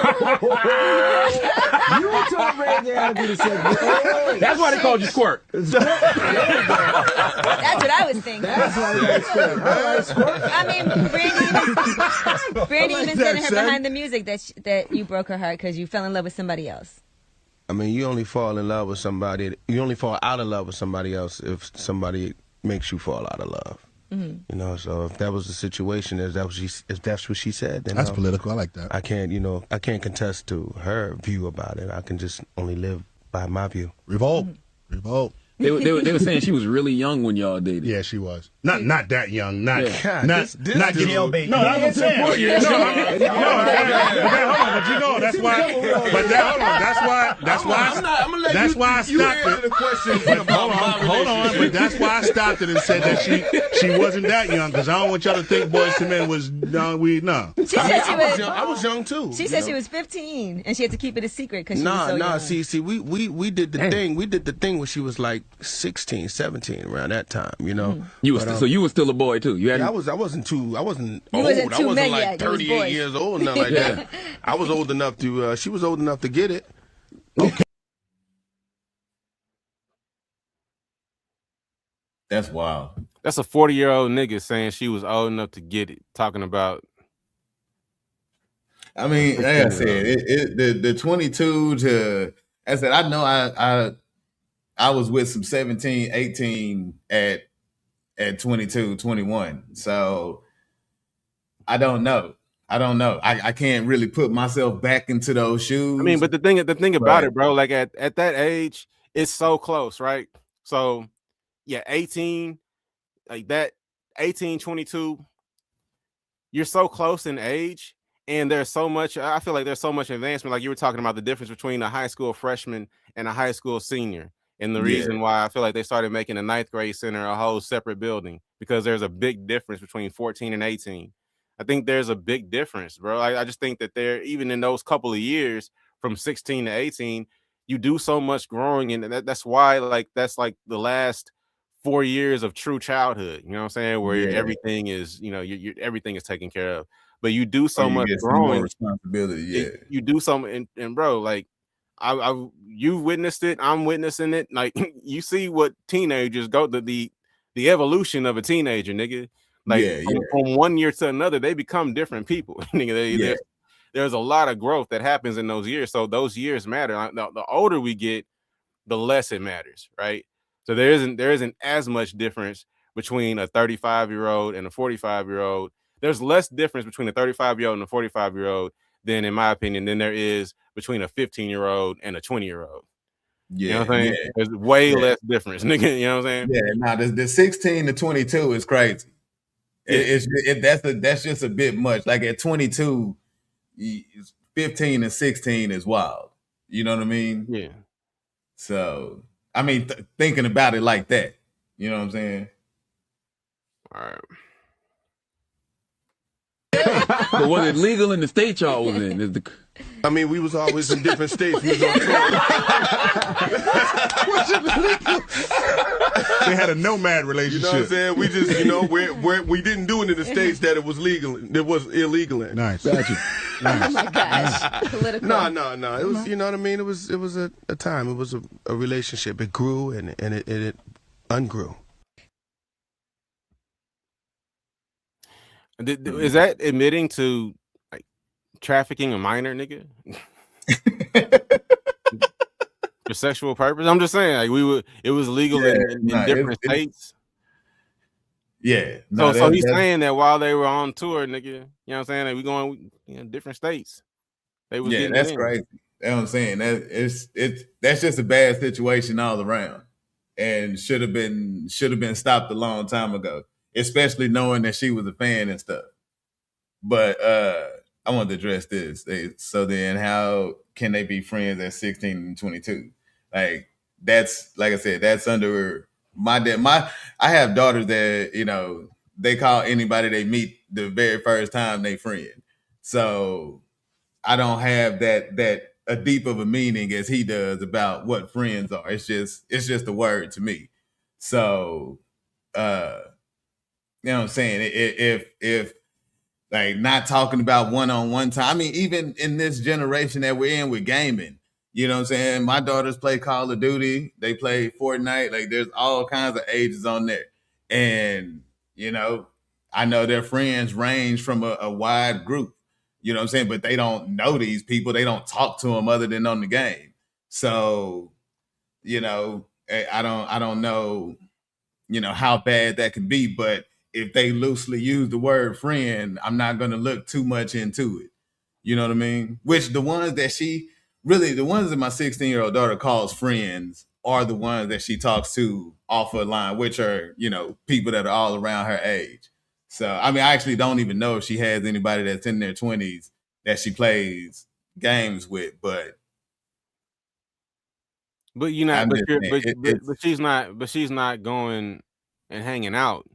taught Reggae how to do the segment. That's why they called you Squirt. That's what I was thinking. That's why you Squirt. I mean, Brandy even said in her behind the music that you broke her heart because you fell in love with somebody else. I mean, you only fall in love with somebody. You only fall out of love with somebody else if somebody makes you fall out of love. Mm-hmm. You know, so if that was the situation, if that's what she said, then that's political. I like that. I can't contest to her view about it. I can just only live by my view. Revolt, revolt. They were saying she was really young when y'all dated. Yeah, she was. Not that young. Not jailbait. No, that's what I'm saying. Hold on, but you know that's why. But that's why I stopped it. Hold on, but that's why I stopped it and said that she wasn't that young because I don't want y'all to think Boys II Men was no. She said she was. I was young too. She said she was 15 and she had to keep it a secret because she was so young. See, we did the thing. We did the thing when she was like 16, 17, around that time. You know. So you were still a boy too. You I wasn't old. You I wasn't wasn't like yet. 38 years old, nothing like that. I was old enough to. She was old enough to get it. Okay. That's wild. That's a 40-year-old nigga saying she was old enough to get it. Talking about. I mean, like I said, the 22 to. I said, I know I was with some 17, 18 at 22, 21. So I don't know. I can't really put myself back into those shoes. I mean, but the thing about it, bro, like at that age, it's so close, right? So yeah, 18, like that, 18, 22, you're so close in age. And there's so much, I feel like there's so much advancement. Like you were talking about the difference between a high school freshman and a high school senior. And the reason why I feel like they started making the 9th grade center a whole separate building, because there's a big difference between 14 and 18. I think there's a big difference, bro. I just think that they're, even in those couple of years from 16 to 18, you do so much growing. And that's why, like, that's like the last 4 years of true childhood, you know what I'm saying? Where everything is, everything is taken care of. But you do so much growing. Responsibility, you do something, and bro, like, you witnessed it. I'm witnessing it. Like, you see what teenagers go to, the evolution of a teenager, nigga. Like from 1 year to another, they become different people. Nigga, there's a lot of growth that happens in those years. So those years matter. The older we get, the less it matters, right? So there isn't as much difference between a 35-year-old and a 45-year-old. There's less difference between a 35-year-old and a 45-year-old than, in my opinion, than there is between a 15-year-old and a 20-year-old. You know what I'm saying? There's way less difference, nigga. You know what I'm saying? Yeah, now the 16 to 22 is crazy. That's just a bit much. Like at 22, 15 and 16 is wild. You know what I mean? Yeah. So, I mean, thinking about it like that, you know what I'm saying? All right. But was it legal in the state y'all was in? I mean, we was always in different states. We was on tour. They had a nomad relationship. You know what I'm saying? We just, we didn't do it in the states that it was legal. It was illegal in. Nice. Got you. Oh my gosh. Political. No. It was, you know what I mean? It was a time. It was a relationship. It grew and it ungrew. Is that admitting to like trafficking a minor, nigga? For sexual purpose? I'm just saying, like it was legal in different states. Yeah. So he's saying that while they were on tour, nigga, you know what I'm saying? Like we going different states. They was that's crazy. You know what I'm saying? That's just a bad situation all around. And should have been stopped a long time ago. Especially knowing that she was a fan and stuff. But I want to address this. So then how can they be friends at 16 and 22? Like, that's, like I said, that's under my I have daughters that, they call anybody they meet the very first time they friend. So I don't have that a deep of a meaning as he does about what friends are. It's just a word to me. So, you know what I'm saying? If like not talking about one-on-one time, I mean, even in this generation that we're in with gaming, you know what I'm saying? My daughters play Call of Duty. They play Fortnite. Like there's all kinds of ages on there. And, I know their friends range from a wide group, you know what I'm saying? But they don't know these people. They don't talk to them other than on the game. So, I don't know, how bad that can be, but if they loosely use the word friend, I'm not going to look too much into it. You know what I mean? Which the ones that my 16-year-old daughter calls friends are the ones that she talks to off her line, which are, people that are all around her age. So, I mean, I actually don't even know if she has anybody that's in their 20s that she plays games with, but she's not going and hanging out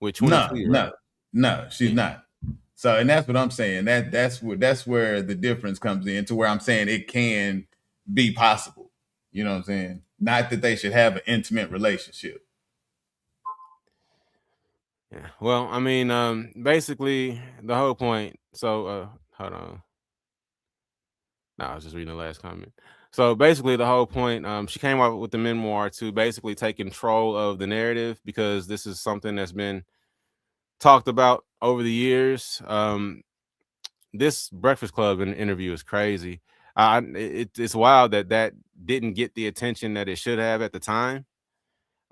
with 22. No, she's not. So, and that's what I'm saying. That's where the difference comes in, to where I'm saying it can be possible. You know what I'm saying? Not that they should have an intimate relationship. Yeah. Well, I mean, basically the whole point. So, hold on. No, I was just reading the last comment. So basically the whole point, she came up with the memoir to basically take control of the narrative, because this is something that's been talked about over the years. This Breakfast Club interview is crazy. It's wild that didn't get the attention that it should have at the time.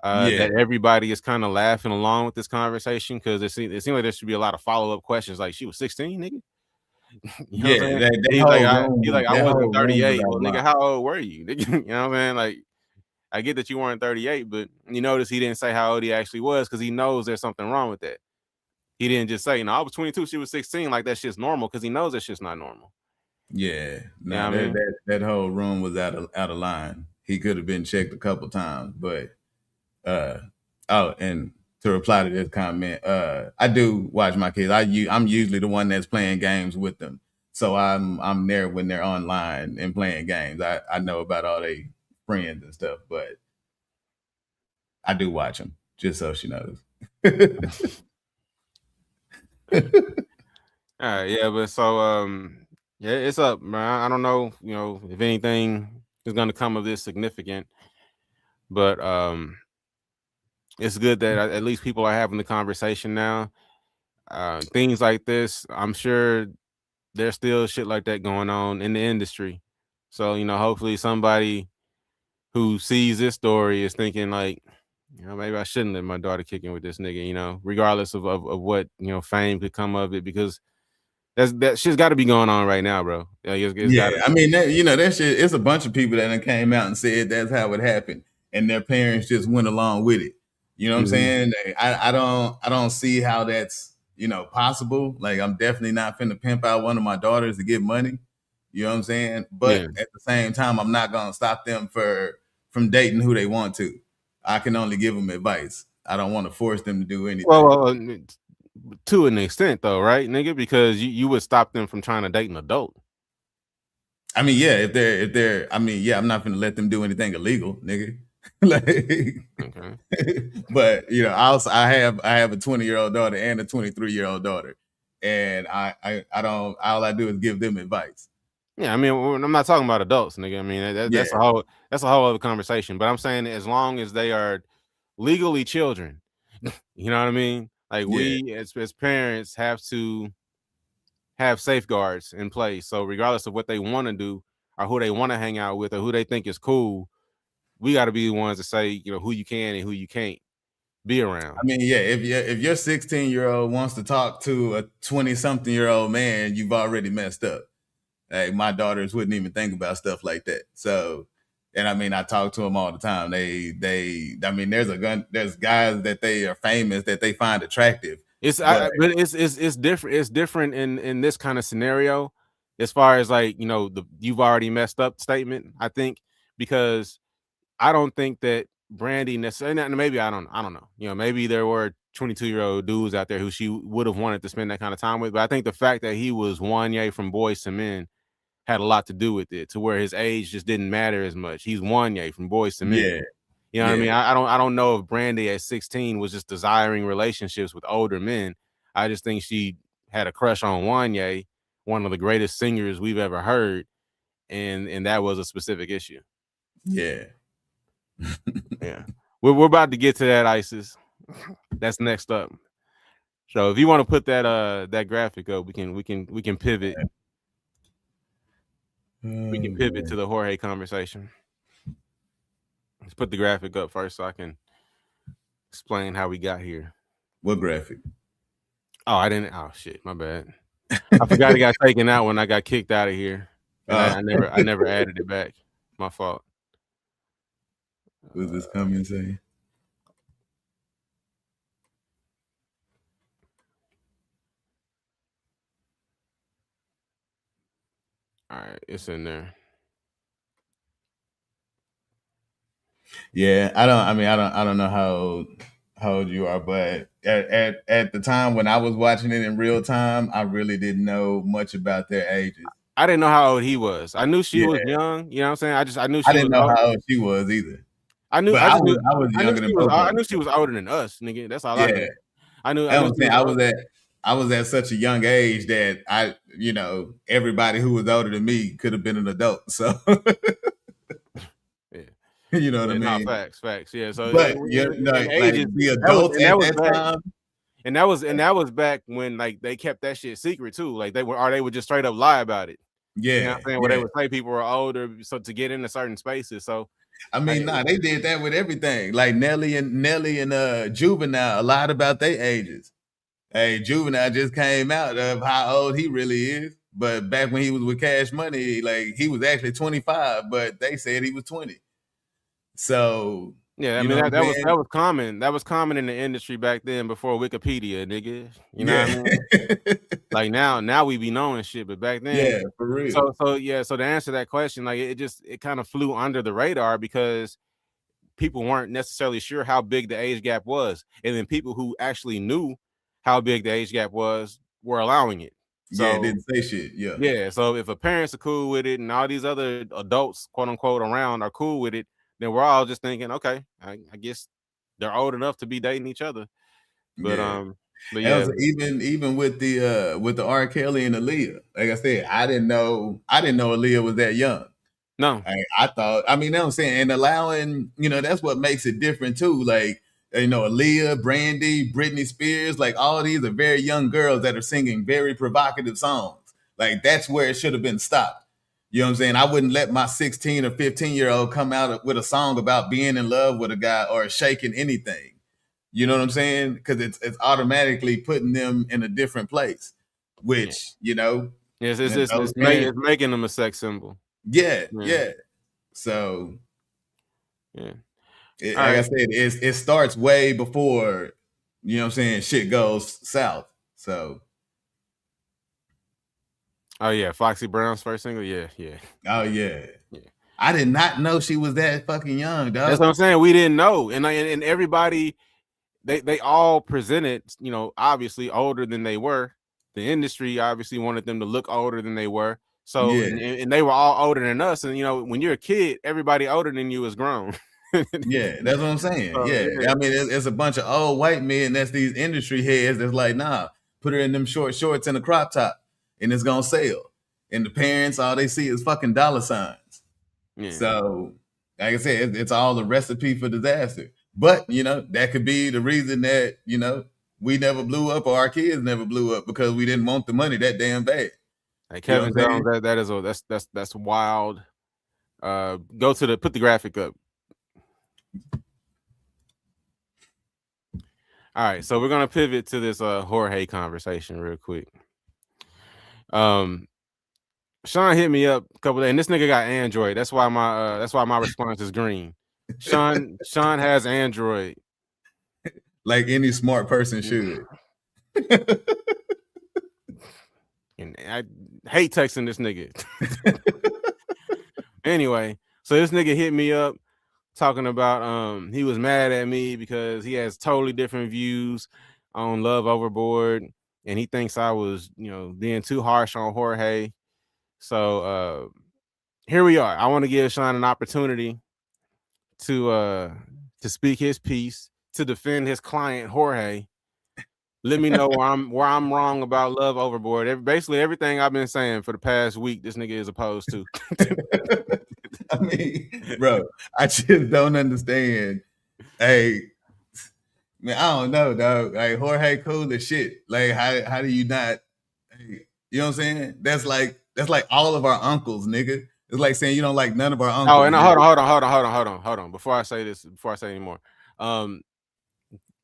That everybody is kind of laughing along with this conversation, because it seems like there should be a lot of follow-up questions like, she was 16, nigga? You know he's like, I wasn't 38. Well, nigga, how old were you? You know what I'm saying? Like, I get that you weren't 38, but you notice he didn't say how old he actually was, because he knows there's something wrong with that. He didn't just say, I was 22, she was 16, like that shit's normal, because he knows that shit's not normal. Yeah. No, that whole room was out of line. He could have been checked a couple times, but and to reply to this comment, I do watch my kids. I'm usually the one that's playing games with them. So I'm there when they're online and playing games. I know about all their friends and stuff, but I do watch them just so she knows. All right, yeah, but so it's up, man. I don't know, if anything is going to come of this significant, but it's good that at least people are having the conversation now. Things like this, I'm sure there's still shit like that going on in the industry. So, hopefully somebody who sees this story is thinking like, maybe I shouldn't let my daughter kick in with this nigga, regardless of what, fame could come of it, because that shit's got to be going on right now, bro. I mean, that shit, it's a bunch of people that came out and said that's how it happened, and their parents just went along with it. You know what I'm saying? I don't see how that's, possible. Like, I'm definitely not finna pimp out one of my daughters to get money. You know what I'm saying? But at the same time, I'm not gonna stop them from dating who they want to. I can only give them advice. I don't want to force them to do anything. Well, to an extent though, right, nigga? Because you would stop them from trying to date an adult. I mean, yeah, if they're, I mean, yeah, I'm not gonna let them do anything illegal, nigga. Like, Okay. but you know, I have a 20-year-old daughter and a 23-year-old daughter, and I don't. All I do is give them advice. Yeah, I mean, I'm not talking about adults, nigga. I mean, that's Yeah. a whole other conversation. But I'm saying as long as they are legally children, you know what I mean? Like Yeah. we as parents have to have safeguards in place. So regardless of what they want to do or who they want to hang out with or who they think is cool, we got to be the ones to say, you know, who you can and who you can't be around. I mean, yeah, if your 16-year-old wants to talk to a 20-something-year-old man, you've already messed up. Like my daughters wouldn't even think about stuff like that. So, and I mean, I talk to them all the time. I mean, there's guys that they are famous that they find attractive. But it's different. It's different in this kind of scenario, as far as like, you know, the you've already messed up statement. I think because I don't think that Brandy necessarily. Maybe I don't know. You know, maybe there were 22-year-old dudes out there who she would have wanted to spend that kind of time with. But I think the fact that he was Wanye from Boys to Men had a lot to do with it, to where his age just didn't matter as much. He's Wanye from Boys to Men. Yeah. You know what I mean? I don't know if Brandy at 16 was just desiring relationships with older men. I just think she had a crush on Wanye, one of the greatest singers we've ever heard, and that was a specific issue. Yeah. Yeah. We're about to get to that, Isis. That's next up. So if you want to put that graphic up, we can pivot. We can pivot to the Jorge conversation. Let's put the graphic up first so I can explain how we got here. What graphic? Oh, I didn't. Oh shit, my bad. I forgot it got taken out when I got kicked out of here. I never added it back. My fault. Was this coming saying? All right, it's in there. Yeah, I don't know how old you are, but at the time when I was watching it in real time, I really didn't know much about their ages. I didn't know how old he was. I knew she was young. You know what I'm saying? I knew she I didn't know old. how old she was either. I knew she was us. older than us, nigga. That's all I knew. I knew I was at such a young age that everybody who was older than me could have been an adult. So you know what I mean? No, facts. Yeah. So but the adults at that time. And that was back when like they kept that shit secret too. Like they would just straight up lie about it. Yeah. You know what I'm saying? Where they would say people were older so to get into certain spaces. So I mean, they did that with everything. Like Nelly and Juvenile, a lot about their ages. Hey, Juvenile just came out of how old he really is. But back when he was with Cash Money, like he was actually 25, but they said he was 20. So yeah, I mean that was common. That was common in the industry back then before Wikipedia, nigga. You know what I mean? Like now we be knowing shit, but back then, yeah, for real. So to answer that question, like it kind of flew under the radar because people weren't necessarily sure how big the age gap was, and then people who actually knew how big the age gap was were allowing it. So it didn't say shit. Yeah. So if a parents are cool with it and all these other adults, quote unquote, around are cool with it, then we're all just thinking, okay, I guess they're old enough to be dating each other. But yeah, even with the R. Kelly and Aaliyah, like I said, I didn't know Aaliyah was that young. No, I thought. I mean, you know what I'm saying, and allowing, that's what makes it different too. Like, Aaliyah, Brandy, Britney Spears, like all of these are very young girls that are singing very provocative songs. Like that's where it should have been stopped. You know what I'm saying? I wouldn't let my 16 or 15-year-old come out with a song about being in love with a guy or shaking anything. You know what I'm saying? Because it's automatically putting them in a different place, which it's making them a sex symbol. Yeah. So yeah, like I said, it starts way before shit goes south. So. Oh yeah, Foxy Brown's first single. Yeah. Oh yeah. I did not know she was that fucking young, dog. That's what I'm saying. We didn't know, and everybody, they all presented, obviously older than they were. The industry obviously wanted them to look older than they were. So and they were all older than us, and you know, when you're a kid, everybody older than you is grown. Yeah, that's what I'm saying. Yeah. I mean, it's a bunch of old white men that's these industry heads that's like, nah, put her in them short shorts and a crop top, and it's gonna sell. And the parents, all they see is fucking dollar signs. Yeah. So, like I said, it's all a recipe for disaster. But you know, that could be the reason that you know we never blew up or our kids never blew up because we didn't want the money that damn bad. Hey, Kevin Jones, that's wild. Go to put the graphic up. All right, so we're gonna pivot to this Jorge conversation real quick. Sean hit me up a couple days, and this nigga got Android. That's why my response is green. Sean has Android. Like any smart person should. And I hate texting this nigga. Anyway, so this nigga hit me up talking about he was mad at me because he has totally different views on Love Overboard, and he thinks I was, you know, being too harsh on Jorge. So here we are. I want to give Sean an opportunity to speak his piece, to defend his client Jorge. Let me know where I'm wrong about Love Overboard. Basically everything I've been saying for the past week, this nigga is opposed to. I mean, bro, I just don't understand. Hey, man, I don't know, dog. Like Jorge cool as shit. Like, how do you not? Hey, you know what I'm saying? That's like all of our uncles, nigga. It's like saying you don't like none of our uncles. Oh, and hold on. Before I say any more,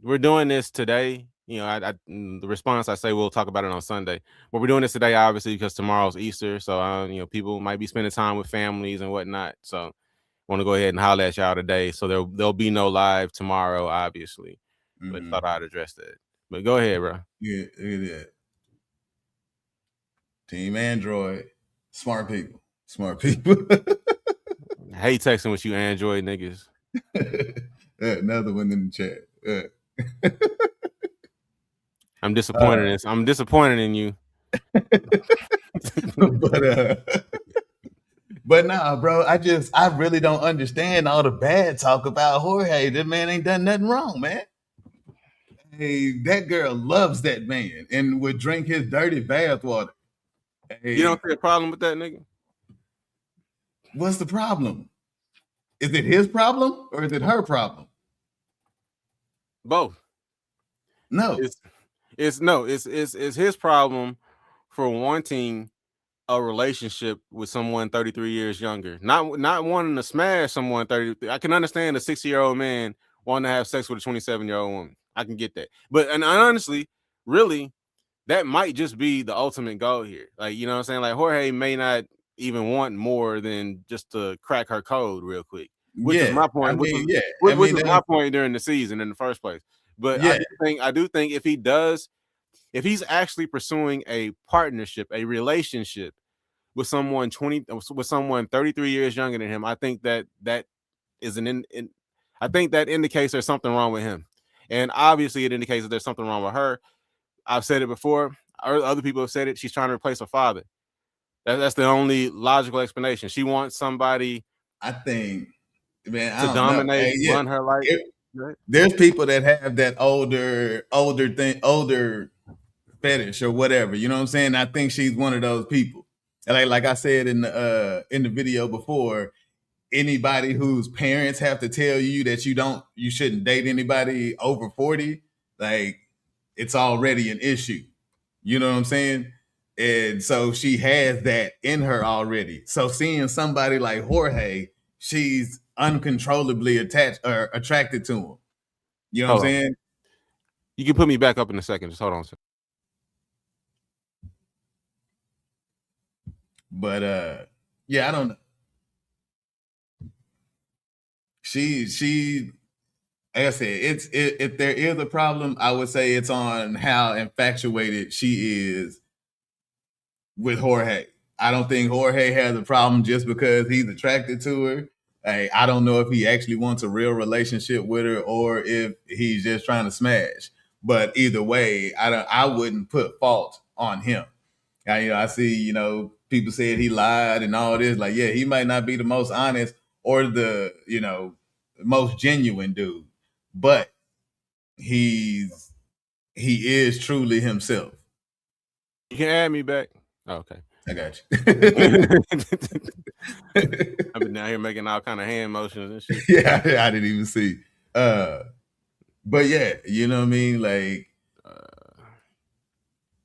we're doing this today. You know, the response I say we'll talk about it on Sunday, but we're doing this today, obviously, because tomorrow's Easter. So, you know, people might be spending time with families and whatnot. So, I want to go ahead and holler at y'all today. So there'll be no live tomorrow, obviously. But thought I'd address that. But go ahead, bro. Yeah, look at that. Team Android, smart people. I hate texting with you Android niggas. Another one in the chat. I'm disappointed. I'm disappointed in you. But nah, bro. I really don't understand all the bad talk about Jorge. That man ain't done nothing wrong, man. Hey, that girl loves that man and would drink his dirty bathwater. Hey, you don't see a problem with that nigga? What's the problem? Is it his problem or is it her problem? Both. No. It's his problem for wanting a relationship with someone 33 years younger. Not wanting to smash someone 33. I can understand a 60-year-old man wanting to have sex with a 27-year-old woman. I can get that. But and honestly, really, that might just be the ultimate goal here. Like, you know what I'm saying? Like Jorge may not even want more than just to crack her code real quick. Which is my point. Which is my point during the season in the first place. But I do think if he's actually pursuing a partnership, a relationship with someone 33 years younger than him, I think that is I think that indicates there's something wrong with him. And obviously it indicates that there's something wrong with her. I've said it before. Other people have said it. She's trying to replace her father. That's the only logical explanation. She wants somebody, I think, man, to dominate, run her life. There's people that have that older fetish or whatever. You know what I'm saying? I think she's one of those people. And like I said in the video before, anybody whose parents have to tell you that you shouldn't date anybody over 40, like it's already an issue. You know what I'm saying? And so she has that in her already. So seeing somebody like Jorge, she's uncontrollably attracted to him. You know what I'm saying? You can put me back up in a second. Just hold on a second. But yeah, I don't know. She like I said, if there is a problem, I would say it's on how infatuated she is with Jorge. I don't think Jorge has a problem just because he's attracted to her. I don't know if he actually wants a real relationship with her or if he's just trying to smash. But either way, I wouldn't put fault on him. I see, people said he lied and all this. Like, yeah, he might not be the most honest or the, most genuine dude, but he is truly himself. You can add me back. Oh, okay. I got you. I've been down here making all kind of hand motions and shit. Yeah, I didn't even see. But yeah, you know what I mean? Like,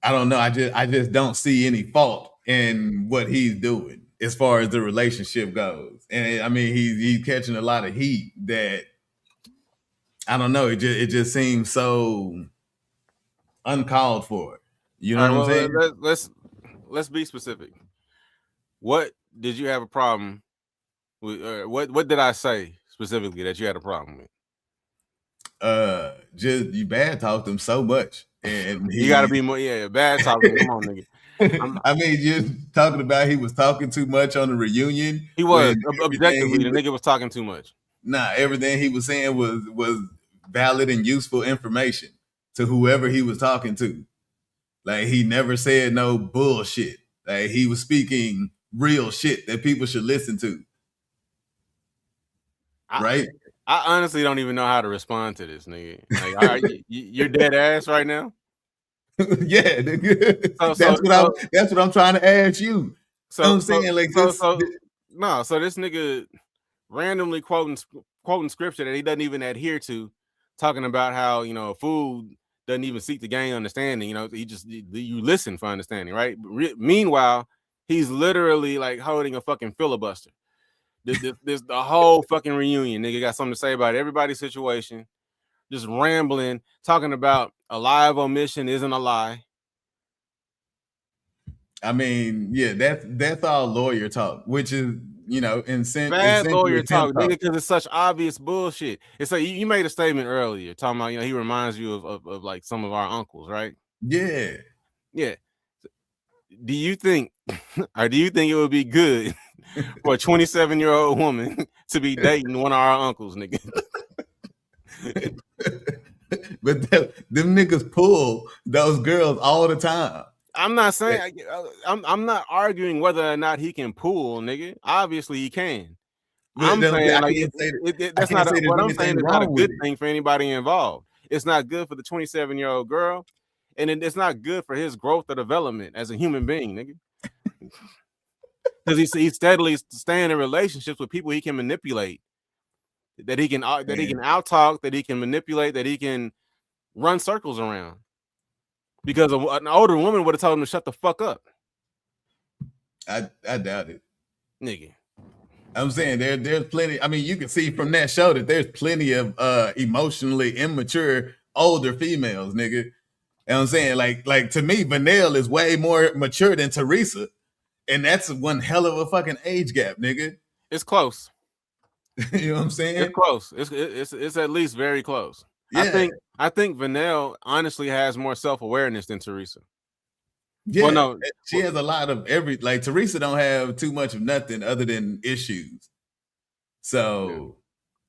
I don't know. I just don't see any fault in what he's doing as far as the relationship goes. And I mean, he's catching a lot of heat that, I don't know. It just seems so uncalled for. You know what I'm saying? Let's be specific. What did you have a problem with? What did I say specifically that you had a problem with? Just you bad talked him so much, and you got to be more. Yeah, bad talking. Come on, nigga. I mean, you're talking about he was talking too much on the reunion. He was objectively the nigga was talking too much. Nah, everything he was saying was valid and useful information to whoever he was talking to. Like, he never said no bullshit. Like, he was speaking real shit that people should listen to. Right? I honestly don't even know how to respond to this, nigga. Like, all right, you're dead ass right now. Yeah, nigga. That's what I'm trying to ask you. So this nigga randomly quoting scripture that he doesn't even adhere to, talking about how food doesn't even seek to gain understanding. You listen for understanding, right? Meanwhile, he's literally like holding a fucking filibuster. This the whole fucking reunion, nigga got something to say about everybody's situation, just rambling, talking about a lie of omission isn't a lie. I mean, yeah, that's all lawyer talk, which is bad lawyer talk, nigga, because it's such obvious bullshit. It's like you made a statement earlier talking about he reminds you of like some of our uncles, right? Yeah. Do you think it would be good for a 27-year-old woman to be dating one of our uncles, nigga? But them niggas pull those girls all the time. I'm not saying I'm not arguing whether or not he can pull, nigga. Obviously he can. I'm saying that's not a good thing for anybody involved. It's not good for the 27-year-old girl, and it's not good for his growth or development as a human being, nigga. Because he's steadily staying in relationships with people he can manipulate, that he can out talk, that he can manipulate, that he can run circles around. Because an older woman would have told him to shut the fuck up. I doubt it, nigga. I'm saying there's plenty. I mean, you can see from that show that there's plenty of emotionally immature older females, nigga. You know what I'm saying? Like to me, Vanille is way more mature than Teresa, and that's one hell of a fucking age gap, nigga. It's close. You know what I'm saying? It's close. It's at least very close. Yeah. I think Vanille honestly has more self-awareness than Teresa. Yeah, well, no, she has a lot of like Teresa don't have too much of nothing other than issues. So,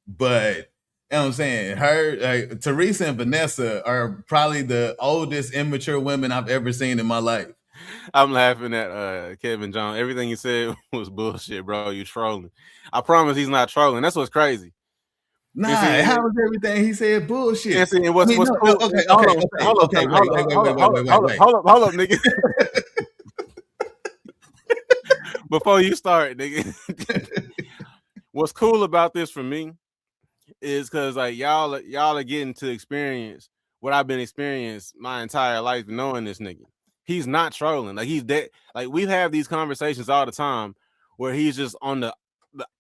but you know what I'm saying? Her, Teresa and Vanessa are probably the oldest immature women I've ever seen in my life. I'm laughing at Kevin John. Everything he said was bullshit, bro. You trolling. I promise he's not trolling. That's what's crazy. Nah, how was everything he said bullshit? And see, what's cool? Okay, hold up, nigga. Before you start, nigga. What's cool about this for me is because like y'all are getting to experience what I've been experiencing my entire life knowing this nigga. He's not trolling. Like he's dead. Like we have these conversations all the time where he's just on the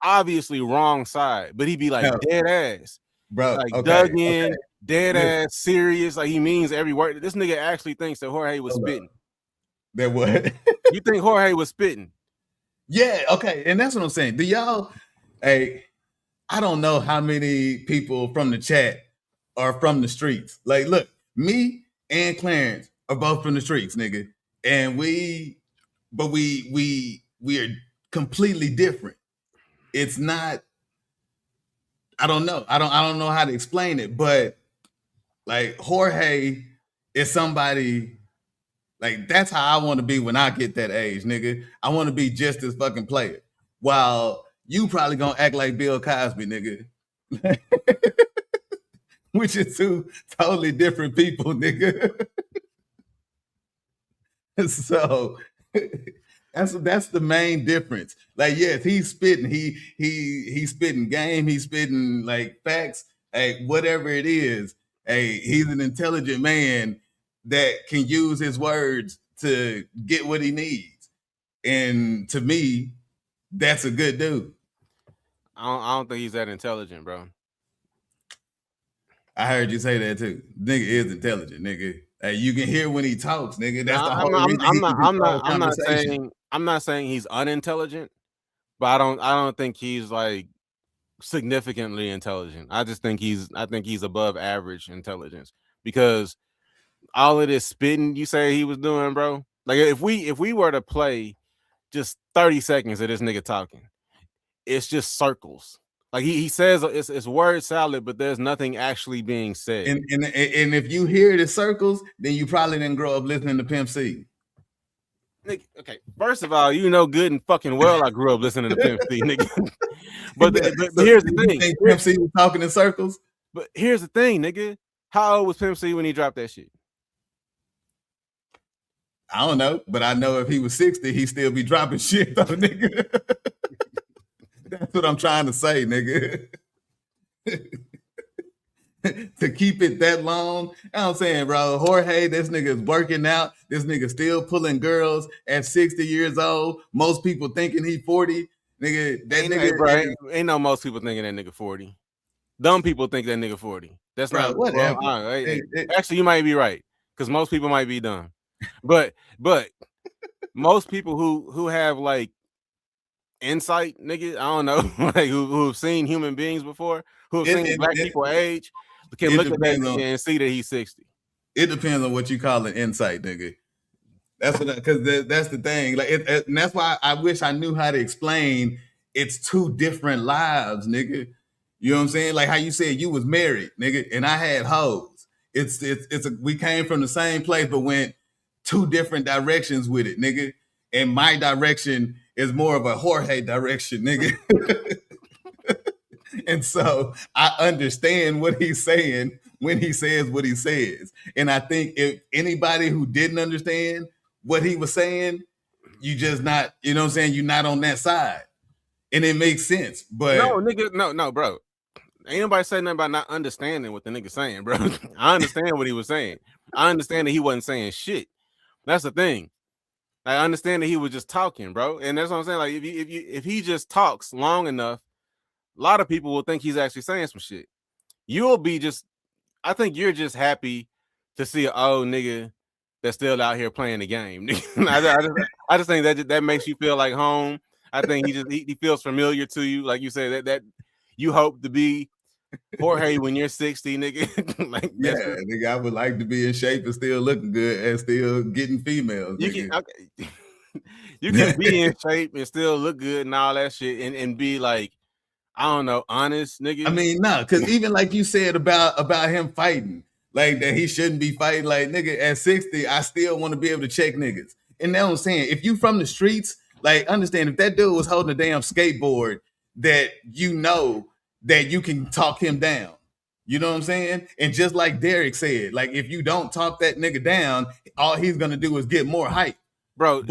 obviously wrong side, but he be like dead ass, bro, like dug in, dead ass, serious. Like he means every word. This nigga actually thinks that Jorge was spitting. That what? You think Jorge was spitting? Yeah, okay, and that's what I'm saying. Do y'all? Hey, I don't know how many people from the chat are from the streets. Like, look, me and Clarence are both from the streets, nigga, and we are completely different. It's not. I don't know. I don't know how to explain it, but like Jorge is somebody Like that's how I want to be when I get that age, nigga. I want to be just this fucking player. While you probably gonna act like Bill Cosby, nigga. Which is two totally different people, nigga. So that's the main difference. Like, yes, he's spitting, he's spitting game, he's spitting like facts, hey, whatever it is. Hey, he's an intelligent man that can use his words to get what he needs. And to me, that's a good dude. I don't think he's that intelligent, bro. I heard you say that too. Nigga is intelligent, nigga. Hey, you can hear when he talks, nigga. That's the whole reason I'm not saying he's unintelligent, but I don't think he's like significantly intelligent. I think he's above average intelligence, because all of this spitting you say he was doing, bro. Like if we were to play just 30 seconds of this nigga talking, it's just circles. Like he says it's word salad, but there's nothing actually being said. And if you hear the circles, then you probably didn't grow up listening to Pimp C. Nigga, okay, first of all, you know good and fucking well I grew up listening to Pimp C, nigga. but here's the thing. Pimp C was talking in circles? But here's the thing, nigga. How old was Pimp C when he dropped that shit? I don't know, but I know if he was 60, he'd still be dropping shit though, nigga. That's what I'm trying to say, nigga. To keep it that long, I'm saying, bro, Jorge, this nigga is working out. This nigga still pulling girls at 60 years old. Most people thinking he 40. Nigga, that nigga, bro, ain't no most people thinking that nigga 40. Dumb people think that nigga 40. That's bro, not whatever. Actually, you might be right, because most people might be dumb. But most people who have like insight, nigga, I don't know, like who've seen human beings before, who've seen black people age, can look at that nigga and see that he's 60. It depends on what you call an insight, nigga. That's what, because that's the thing. Like, and that's why I wish I knew how to explain it's two different lives, nigga. You know what I'm saying? Like how you said you was married, nigga, and I had hoes. We came from the same place, but went two different directions with it, nigga. And my direction is more of a Jorge direction, nigga. And so I understand what he's saying when he says what he says. And I think if anybody who didn't understand what he was saying, you just not, you know what I'm saying? You're not on that side. And it makes sense. But no, nigga, no, bro. Ain't nobody saying nothing about not understanding what the nigga saying, bro. I understand what he was saying. I understand that he wasn't saying shit. That's the thing. I understand that he was just talking, bro. And that's what I'm saying. Like if he just talks long enough, a lot of people will think he's actually saying some shit. I think you're just happy to see an old nigga that's still out here playing the game. I just think that makes you feel like home. I think he feels familiar to you. Like you said, that you hope to be Jorge when you're 60, nigga. Like, yeah, nigga, I would like to be in shape and still looking good and still getting females. You can be in shape and still look good and all that shit and be like, I don't know, honest, nigga. I mean, no, because even like you said about him fighting, like that he shouldn't be fighting. Like, nigga, at 60, I still want to be able to check niggas. And that's what I'm saying. If you from the streets, like, understand, if that dude was holding a damn skateboard, that you know that you can talk him down. You know what I'm saying? And just like Derek said, like, if you don't talk that nigga down, all he's gonna do is get more hype. Bro,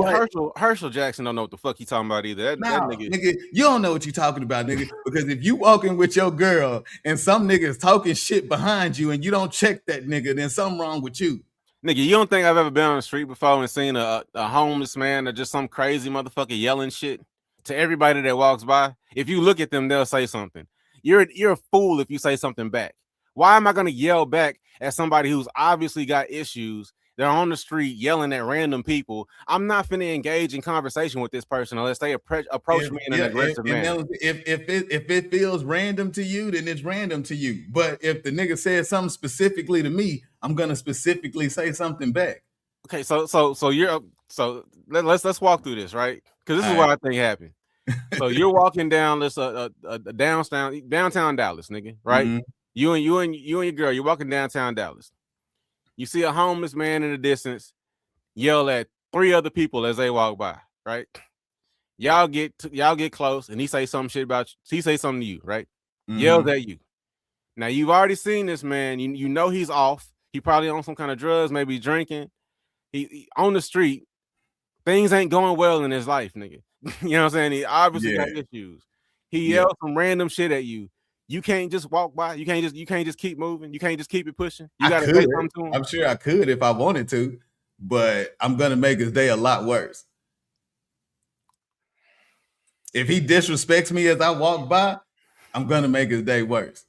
Herschel Jackson don't know what the fuck he talking about either. That nigga, you don't know what you talking about, nigga. Because if you walking with your girl and some niggas talking shit behind you and you don't check that nigga, then something wrong with you. Nigga, you don't think I've ever been on the street before and seen a homeless man or just some crazy motherfucker yelling shit to everybody that walks by? If you look at them, they'll say something. You're a fool if you say something back. Why am I gonna yell back at somebody who's obviously got issues? They're on the street yelling at random people. I'm not finna engage in conversation with this person unless they approach me in an aggressive manner. If it feels random to you, then it's random to you. But if the nigga says something specifically to me, I'm gonna specifically say something back. Okay, so let's walk through this, right? Because this is what I think happened. So you're walking down this downtown Dallas, nigga, right? Mm-hmm. You and your girl, you're walking downtown Dallas. You see a homeless man in the distance. yell at 3 other people as they walk by, right? Y'all get close, and he say some shit about you. He say something to you, right? Yells at you. Now you've already seen this man. You know he's off. He probably on some kind of drugs, maybe drinking. He on the street. Things ain't going well in his life, nigga. You know what I'm saying? He obviously got issues. He yells some random shit at you. You can't just walk by. You can't just keep moving. You can't just keep it pushing. You gotta say something to him. I'm sure I could if I wanted to, but I'm gonna make his day a lot worse. If he disrespects me as I walk by, I'm gonna make his day worse.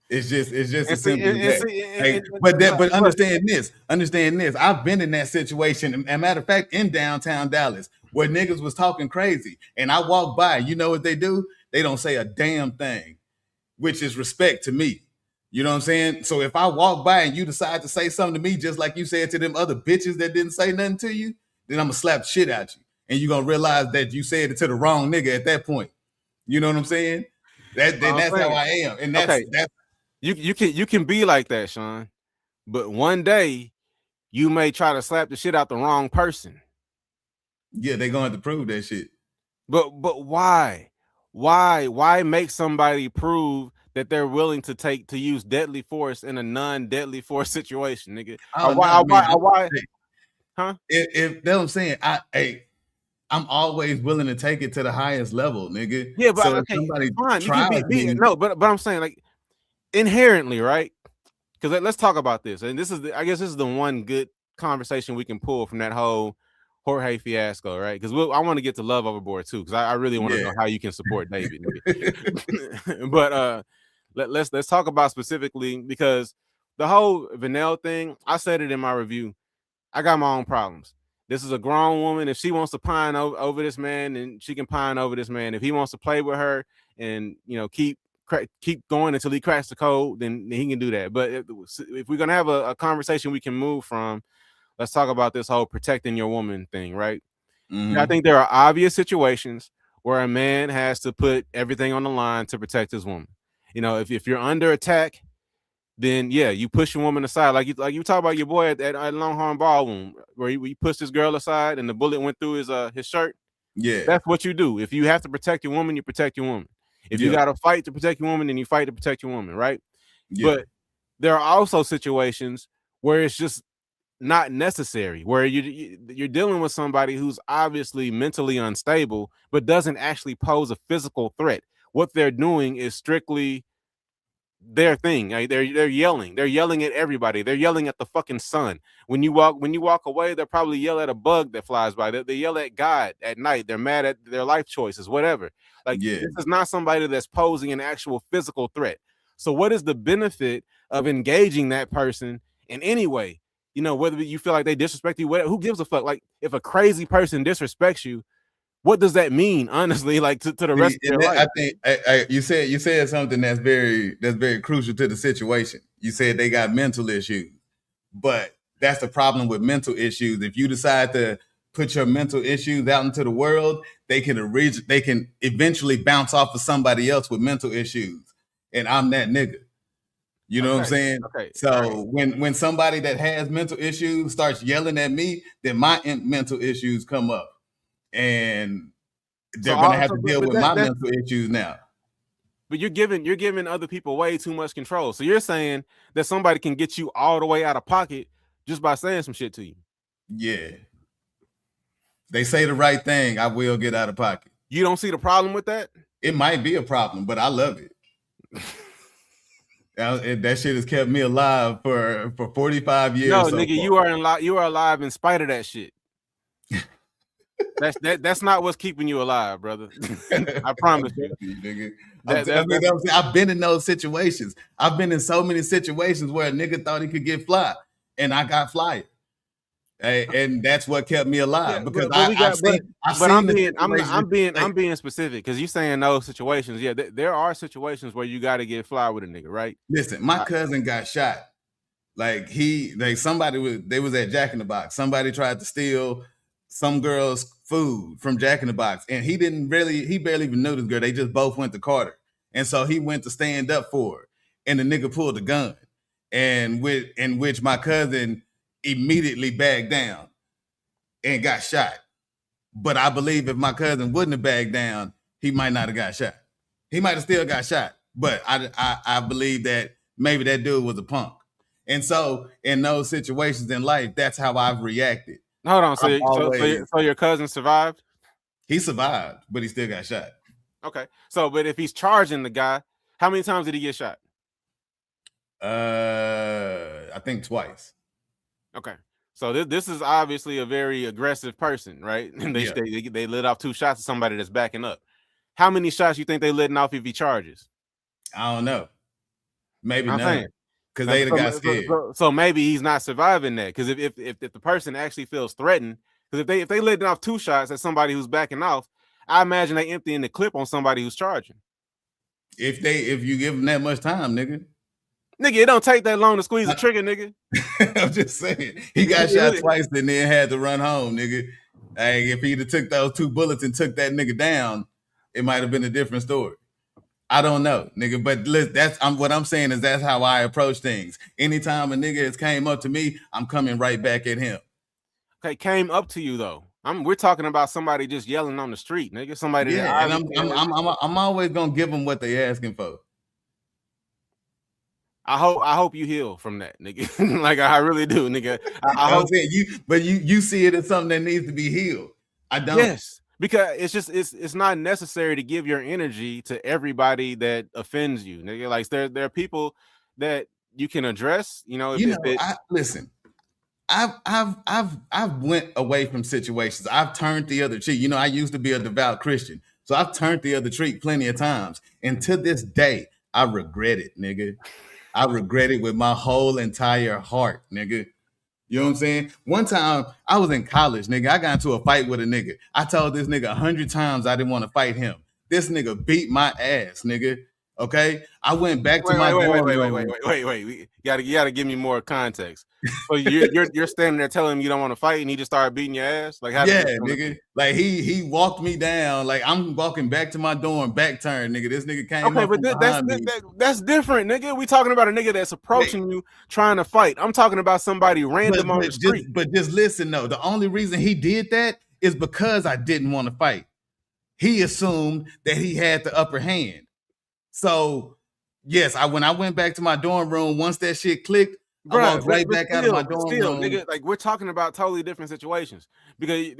It's just as simple as that. But understand this. I've been in that situation. And matter of fact, in downtown Dallas, where niggas was talking crazy, and I walk by. You know what they do? They don't say a damn thing, which is respect to me. You know what I'm saying? So if I walk by and you decide to say something to me, just like you said to them other bitches that didn't say nothing to you, then I'm gonna slap the shit out you, and you're gonna realize that you said it to the wrong nigga at that point. You know what I'm saying? That's how I am, and that's. You can be like that, Sean, but one day you may try to slap the shit out the wrong person. Yeah, they're going to prove that shit. But why? Why make somebody prove that they're willing to use deadly force in a non-deadly force situation, nigga? Why? Huh? If that's what I'm saying, I'm always willing to take it to the highest level, nigga. Yeah, but so okay, somebody fine. You can be no, but I'm saying, like, inherently, right? Because let's talk about this, and I guess this is the one good conversation we can pull from that whole Jorge fiasco, right? Because I want to get to Love Overboard too, because I really want to know how you can support David. But let's talk about specifically, because the whole Vanell thing, I said it in my review. I got my own problems. This is a grown woman. If she wants to pine over this man, then she can pine over this man. If he wants to play with her and keep going until he cracks the code, then he can do that. But if we're gonna have a conversation we can move from, let's talk about this whole protecting your woman thing, right? I think there are obvious situations where a man has to put everything on the line to protect his woman. If you're under attack, then you push your woman aside, like you talk about your boy at Longhorn Ballroom, where he pushed his girl aside and the bullet went through his shirt. Yeah, that's what you do. If you have to protect your woman, you protect your woman. If you got to fight to protect your woman, then you fight to protect your woman, right? Yeah. But there are also situations where it's just not necessary, where you're dealing with somebody who's obviously mentally unstable, but doesn't actually pose a physical threat. What they're doing is strictly their thing. They're yelling. They're yelling at everybody. They're yelling at the fucking sun. When you walk away, they'll probably yell at a bug that flies by. They yell at God at night. They're mad at their life choices, whatever. This is not somebody that's posing an actual physical threat. So what is the benefit of engaging that person in any way? Whether you feel like they disrespect you, whatever, who gives a fuck? Like, if a crazy person disrespects you, what does that mean, honestly, like to the rest of their life? I think you said something that's very crucial to the situation. You said they got mental issues, but that's the problem with mental issues. If you decide to put your mental issues out into the world, they can eventually bounce off of somebody else with mental issues, and I'm that nigga. You know what I'm saying? Okay. So when somebody that has mental issues starts yelling at me, then my mental issues come up. And they're gonna have to deal with my mental issues now. But you're giving other people way too much control. So you're saying that somebody can get you all the way out of pocket just by saying some shit to you. Yeah. They say the right thing, I will get out of pocket. You don't see the problem with that? It might be a problem, but I love it. That shit has kept me alive for 45 years. No, nigga, you are alive in spite of that shit. That's not what's keeping you alive, brother. I promise you. I've been in those situations. I've been in so many situations where a nigga thought he could get fly, and I got flyer. And that's what kept me alive, because I'm being specific, because you're saying those situations. Yeah, there are situations where you got to get fly with a nigga, right? Listen, my cousin got shot. Like they was at Jack in the Box. Somebody tried to steal some girl's food from Jack in the Box, and he barely even knew this girl. They just both went to Carter, and so he went to stand up for her, and the nigga pulled a gun, in which my cousin immediately backed down. and got shot. But I believe if my cousin wouldn't have backed down, he might not have got shot. He might have still got shot. But I believe that maybe that dude was a punk. And so in those situations in life, that's how I've reacted. Hold on. So your cousin survived? He survived, but he still got shot. Okay. So, but if he's charging the guy, how many times did he get shot? I think twice. Okay. So this is obviously a very aggressive person, right? And they lit off 2 shots at somebody that's backing up. How many shots you think they letting off if he charges? I don't know. Maybe none. Because they got scared. So maybe he's not surviving that. Because if the person actually feels threatened, because if they letting off 2 shots at somebody who's backing off, I imagine they emptying the clip on somebody who's charging. If you give them that much time, nigga. Nigga, it don't take that long to squeeze the trigger, nigga. I'm just saying. He got shot twice and then had to run home, nigga. Hey, if he'd have took those 2 bullets and took that nigga down, it might have been a different story. I don't know, nigga. But listen, what I'm saying is that's how I approach things. Anytime a nigga has came up to me, I'm coming right back at him. Okay, came up to you though. We're talking about somebody just yelling on the street, nigga. Somebody. Yeah, and I'm always gonna give them what they asking for. I hope you heal from that, nigga. Like I really do, nigga. I hope you see it as something that needs to be healed. I don't. Yes, because it's not necessary to give your energy to everybody that offends you, nigga. Like there are people that you can address. You know, listen. I've went away from situations. I've turned the other cheek. You know, I used to be a devout Christian, so I've turned the other cheek plenty of times. And to this day, I regret it, nigga. I regret it with my whole entire heart, nigga. You know what I'm saying? One time I was in college, nigga. I got into a fight with a nigga. I told this nigga 100 times I didn't want to fight him. This nigga beat my ass, nigga. Okay, I went back to my dorm room. Wait. You gotta give me more context. So you're standing there telling him you don't want to fight, and he just started beating your ass. Like, how nigga. Like he walked me down. Like I'm walking back to my dorm, back turn, nigga. This nigga came. Okay, but that's different, nigga. We talking about a nigga that's approaching you trying to fight. I'm talking about somebody random on the street. But just listen, though. The only reason he did that is because I didn't want to fight. He assumed that he had the upper hand. So, yes, when I went back to my dorm room, once that shit clicked, I walked right back out of my dorm room. Nigga, like we're talking about totally different situations because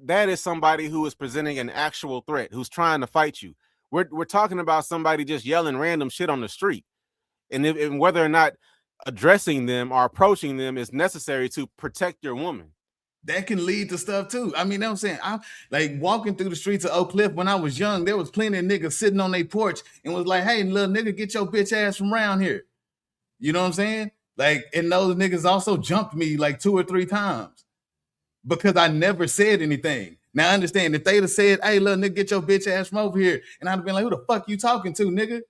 that is somebody who is presenting an actual threat, who's trying to fight you. We're talking about somebody just yelling random shit on the street, and whether or not addressing them or approaching them is necessary to protect your woman. That can lead to stuff too. I mean, you know what I'm saying? I like walking through the streets of Oak Cliff when I was young, there was plenty of niggas sitting on their porch and was like, hey, little nigga, get your bitch ass from around here. You know what I'm saying? Like, and those niggas also jumped me like 2 or 3 times because I never said anything. Now, I understand if they'd have said, hey, little nigga, get your bitch ass from over here. And I'd have been like, who the fuck you talking to, nigga?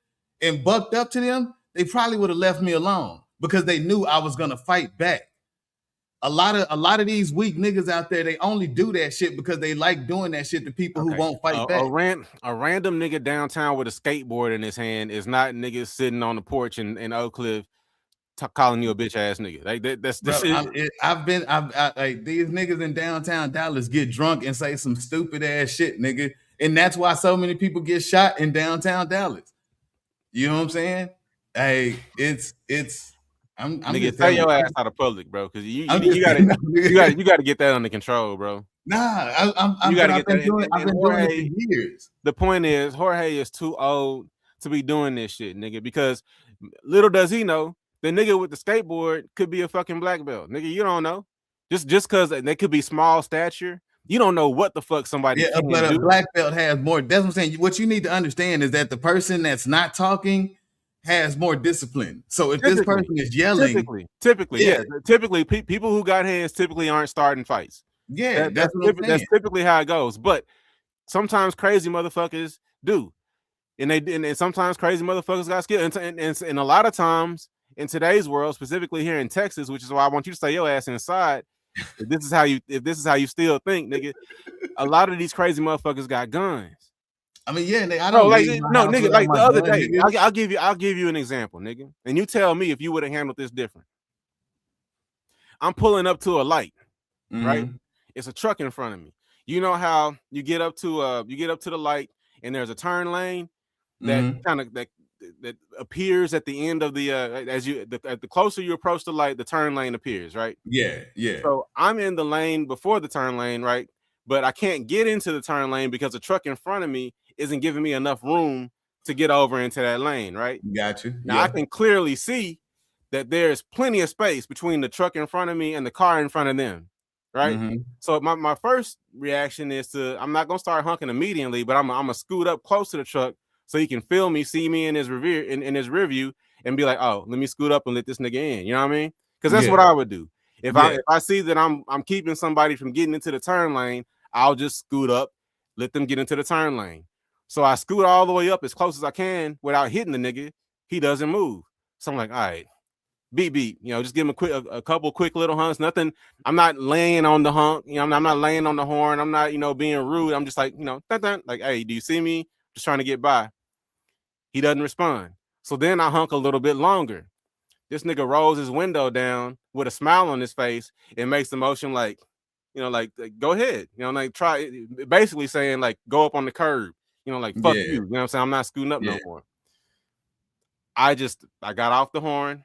And bucked up to them, they probably would have left me alone because they knew I was going to fight back. A lot of these weak niggas out there, they only do that shit because they like doing that shit to people who won't fight back. A random nigga downtown with a skateboard in his hand is not niggas sitting on the porch in Oak Cliff calling you a bitch ass nigga. Like that's Bro, these niggas in downtown Dallas get drunk and say some stupid ass shit, nigga, and that's why so many people get shot in downtown Dallas. You know what I'm saying? Hey, I'm nigga, stay your ass out of public, bro, because you gotta get that under control, bro. Nah, I've been doing it for years. The point is, Jorge is too old to be doing this shit, nigga, because little does he know, the nigga with the skateboard could be a fucking black belt. Nigga, you don't know. Just because they could be small stature, you don't know what the fuck somebody can but do. A black belt has more. That's what I'm saying. What you need to understand is that the person that's not talking has more discipline. So if this person is yelling, typically people who got hands typically aren't starting fights. Yeah, that's typically how it goes. But sometimes crazy motherfuckers do, and sometimes crazy motherfuckers got skill. And a lot of times in today's world, specifically here in Texas, which is why I want you to stay your ass inside. If this is how you still think, nigga, a lot of these crazy motherfuckers got guns. I mean, yeah, I don't nigga, like the other day, I'll give you an example, nigga, and you tell me if you would have handled this different. I'm pulling up to a light, right? It's a truck in front of me. You know how you get up to the light and there's a turn lane that kind of that appears at the end of the the closer you approach the light, the turn lane appears, right? Yeah. So I'm in the lane before the turn lane, right? But I can't get into the turn lane because the truck in front of me isn't giving me enough room to get over into that lane, right? Gotcha. Now I can clearly see that there's plenty of space between the truck in front of me and the car in front of them, right? So my first reaction is I'm not gonna start honking immediately, but I'm gonna scoot up close to the truck so he can feel me, see me in his rear view, and be like, oh, let me scoot up and let this nigga in. You know what I mean? Because that's what I would do. If I see that I'm keeping somebody from getting into the turn lane, I'll just scoot up, let them get into the turn lane. So I scoot all the way up as close as I can without hitting the nigga. He doesn't move. So I'm like, all right, beep, just give him a couple quick little hunks. Nothing. I'm not laying on the honk. I'm not laying on the horn. I'm not, being rude. I'm just like, like, hey, do you see me? Just trying to get by. He doesn't respond. So then I honk a little bit longer. This nigga rolls his window down with a smile on his face and makes the motion like, like go ahead. Like try, basically saying like go up on the curb. Like fuck you. You know what I'm saying? I'm not scooting up no more. I got off the horn,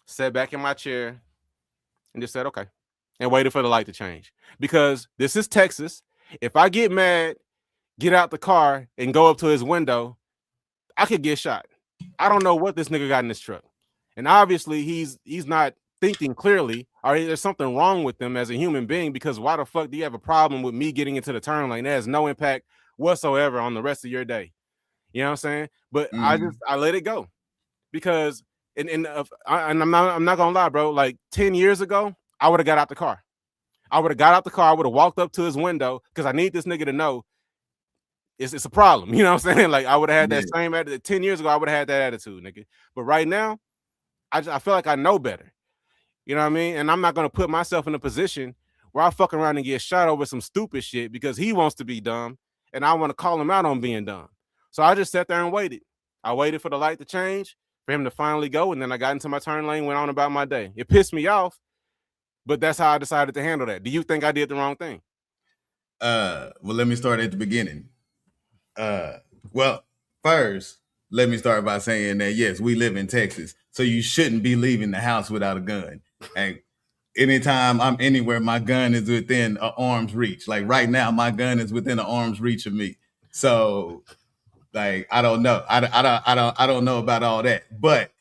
sat back in my chair, and just said okay, and waited for the light to change. Because this is Texas. If I get mad, get out the car and go up to his window, I could get shot. I don't know what this nigga got in this truck. And obviously he's not thinking clearly, or there's something wrong with him as a human being, because why the fuck do you have a problem with me getting into the turn lane? That has no impact whatsoever on the rest of your day. You know what I'm saying? But I let it go. Because and I'm not gonna lie, bro. Like 10 years ago, I would have got out the car. I would have walked up to his window because I need this nigga to know it's a problem. You know what I'm saying? Like I would have had that same attitude 10 years ago. I would have had that attitude, nigga. But right now, I feel like I know better. You know what I mean? And I'm not gonna put myself in a position where I fuck around and get shot over some stupid shit because he wants to be dumb and I want to call him out on being dumb. So I just sat there and waited. I waited for the light to change, for him to finally go, and then I got into my turn lane, went on about my day. It pissed me off, but that's how I decided to handle that. Do you think I did the wrong thing? Well, let me start at the beginning. Well, first, let me start by saying that yes, we live in Texas, so you shouldn't be leaving the house without a gun. And anytime I'm anywhere, my gun is within an arm's reach. Like right now, my gun is within an arm's reach of me. So, like, I don't know. I don't know about all that, but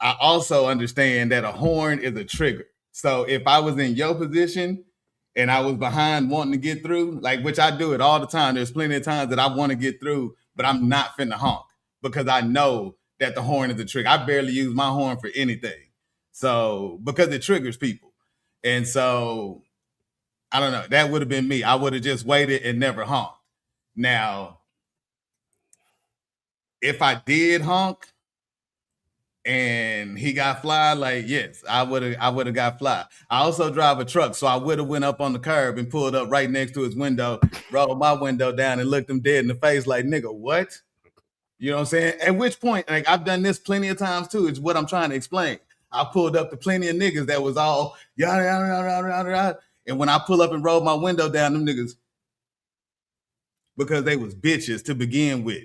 I also understand that a horn is a trigger. So if I was in your position and I was behind wanting to get through, like, which I do it all the time. There's plenty of times that I want to get through, but I'm not finna honk because I know that the horn is a trigger. I barely use my horn for anything. So, because it triggers people. And so, I don't know. That would have been me. I would have just waited and never honked. Now, if I did honk and he got fly, like, yes, I would have got fly. I also drive a truck, so I would have went up on the curb and pulled up right next to his window, rolled my window down and looked him dead in the face like, nigga, what? You know what I'm saying? At which point, like, I've done this plenty of times too. It's what I'm trying to explain. I pulled up to plenty of niggas that was all yada, yada, yada, yada, yada. And when I pull up and roll my window down, them niggas, because they was bitches to begin with.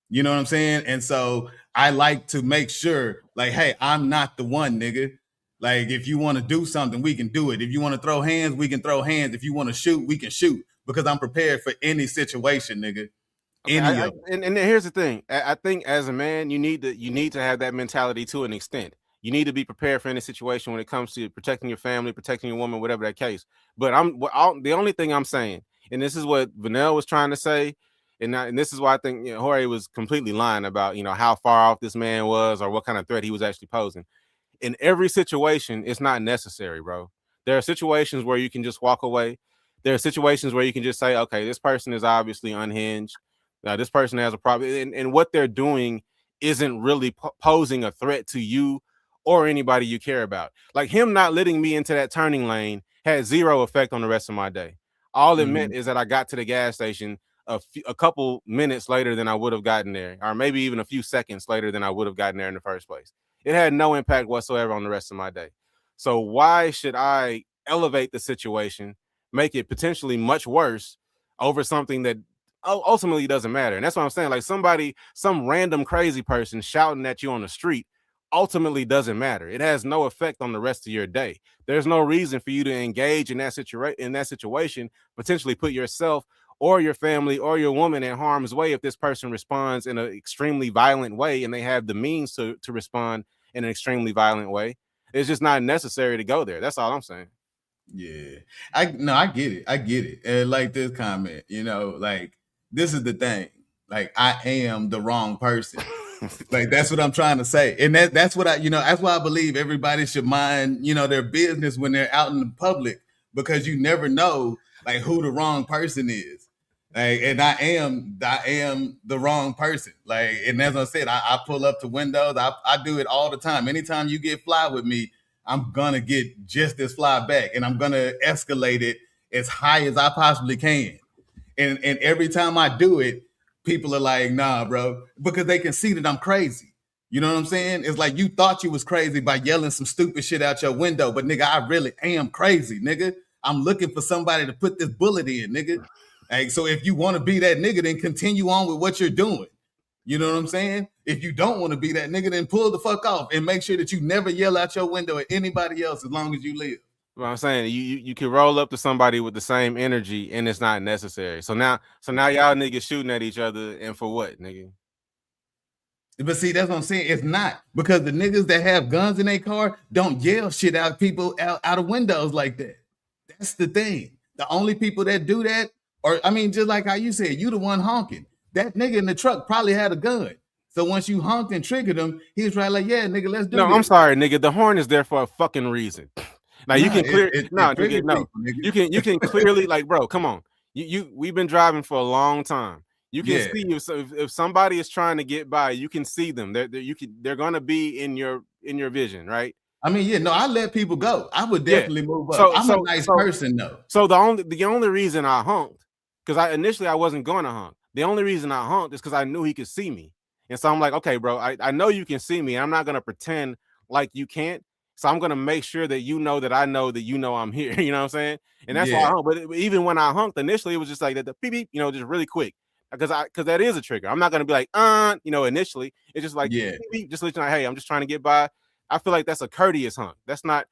You know what I'm saying? And so I like to make sure, like, hey, I'm not the one, nigga. Like, if you want to do something, we can do it. If you want to throw hands, we can throw hands. If you want to shoot, we can shoot. Because I'm prepared for any situation, nigga. And here's the thing. I think as a man, you need to have that mentality to an extent. You need to be prepared for any situation when it comes to protecting your family, protecting your woman, whatever that case. But the only thing I'm saying, and this is what Vanell was trying to say, and this is why I think Jorge was completely lying about how far off this man was or what kind of threat he was actually posing. In every situation, it's not necessary, bro. There are situations where you can just walk away. There are situations where you can just say, okay, this person is obviously unhinged. This person has a problem, and what they're doing isn't really posing a threat to you or anybody you care about. Like him not letting me into that turning lane had zero effect on the rest of my day. All it meant is that I got to the gas station a couple minutes later than I would have gotten there, or maybe even a few seconds later than I would have gotten there in the first place. It had no impact whatsoever on the rest of my day. So why should I elevate the situation make it potentially much worse over something that ultimately doesn't matter. And that's what I'm saying. Like some random crazy person shouting at you on the street ultimately doesn't matter. It has no effect on the rest of your day. There's no reason for you to engage in that situation, potentially put yourself or your family or your woman in harm's way if this person responds in an extremely violent way and they have the means to respond in an extremely violent way. It's just not necessary to go there. That's all I'm saying. Yeah. I get it. I get it. And like this comment, like this is the thing. Like I am the wrong person. Like that's what I'm trying to say. And that's what that's why I believe everybody should mind, their business when they're out in the public, because you never know like who the wrong person is. Like, and I am the wrong person. Like, and as I said, I pull up to windows. I do it all the time. Anytime you get fly with me, I'm gonna get just as fly back, and I'm gonna escalate it as high as I possibly can. And every time I do it, people are like, nah, bro, because they can see that I'm crazy. You know what I'm saying? It's like you thought you was crazy by yelling some stupid shit out your window, but nigga, I really am crazy, nigga. I'm looking for somebody to put this bullet in, nigga. Like, so if you want to be that nigga, then continue on with what you're doing. You know what I'm saying? If you don't want to be that nigga, then pull the fuck off and make sure that you never yell out your window at anybody else as long as you live. Well, I'm saying you can roll up to somebody with the same energy and it's not necessary. So now y'all niggas shooting at each other, and for what, nigga? But see, that's what I'm saying. It's not, because the niggas that have guns in their car don't yell shit out people out of windows like that. That's the thing. The only people that do that, or I mean, just like how you said, you the one honking. That nigga in the truck probably had a gun. So once you honked and triggered him, he was probably like, yeah, nigga, let's do this. No, I'm sorry, nigga. The horn is there for a fucking reason. Now you can clear nigga, no. People, you can clearly, like, bro, come on. We've been driving for a long time. You can see if somebody is trying to get by, you can see them. They're gonna be in your vision, right? I mean, I let people go. I would definitely move up. I'm a nice person though. So the only reason I honked, because I wasn't going to honk. The only reason I honked is because I knew he could see me. And so I'm like, okay, bro, I know you can see me. I'm not gonna pretend like you can't. So I'm gonna make sure that you know that I know that I'm here. You know what I'm saying? And that's why I honked. But even when I honked initially, it was just like the beep beep, just really quick. Because that is a trigger. I'm not gonna be like, initially. It's just like beep, beep, just let you know, hey, I'm just trying to get by. I feel like that's a courteous honk. That's not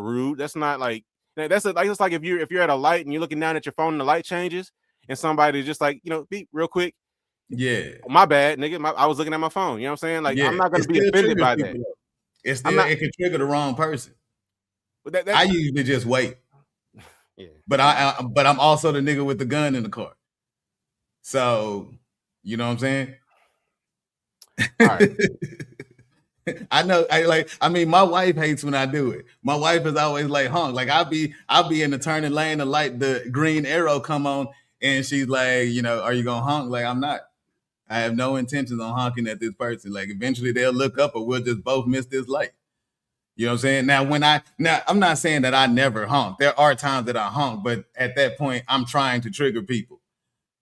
rude. That's not like it's like if you're at a light and you're looking down at your phone and the light changes and somebody just like, beep real quick. Yeah. My bad, nigga. I was looking at my phone. You know what I'm saying? Like, I'm not gonna be offended by that. It can trigger the wrong person. But I usually just wait. Yeah. But I'm also the nigga with the gun in the car. So, you know what I'm saying? All right. I know. My wife hates when I do it. My wife is always like, honk. Like I'll be in the turning lane, the green arrow come on, and she's like, are you gonna honk? Like, I'm not. I have no intentions on honking at this person. Like, eventually they'll look up, or we'll just both miss this light. You know what I'm saying? Now I'm not saying that I never honk. There are times that I honk, but at that point, I'm trying to trigger people.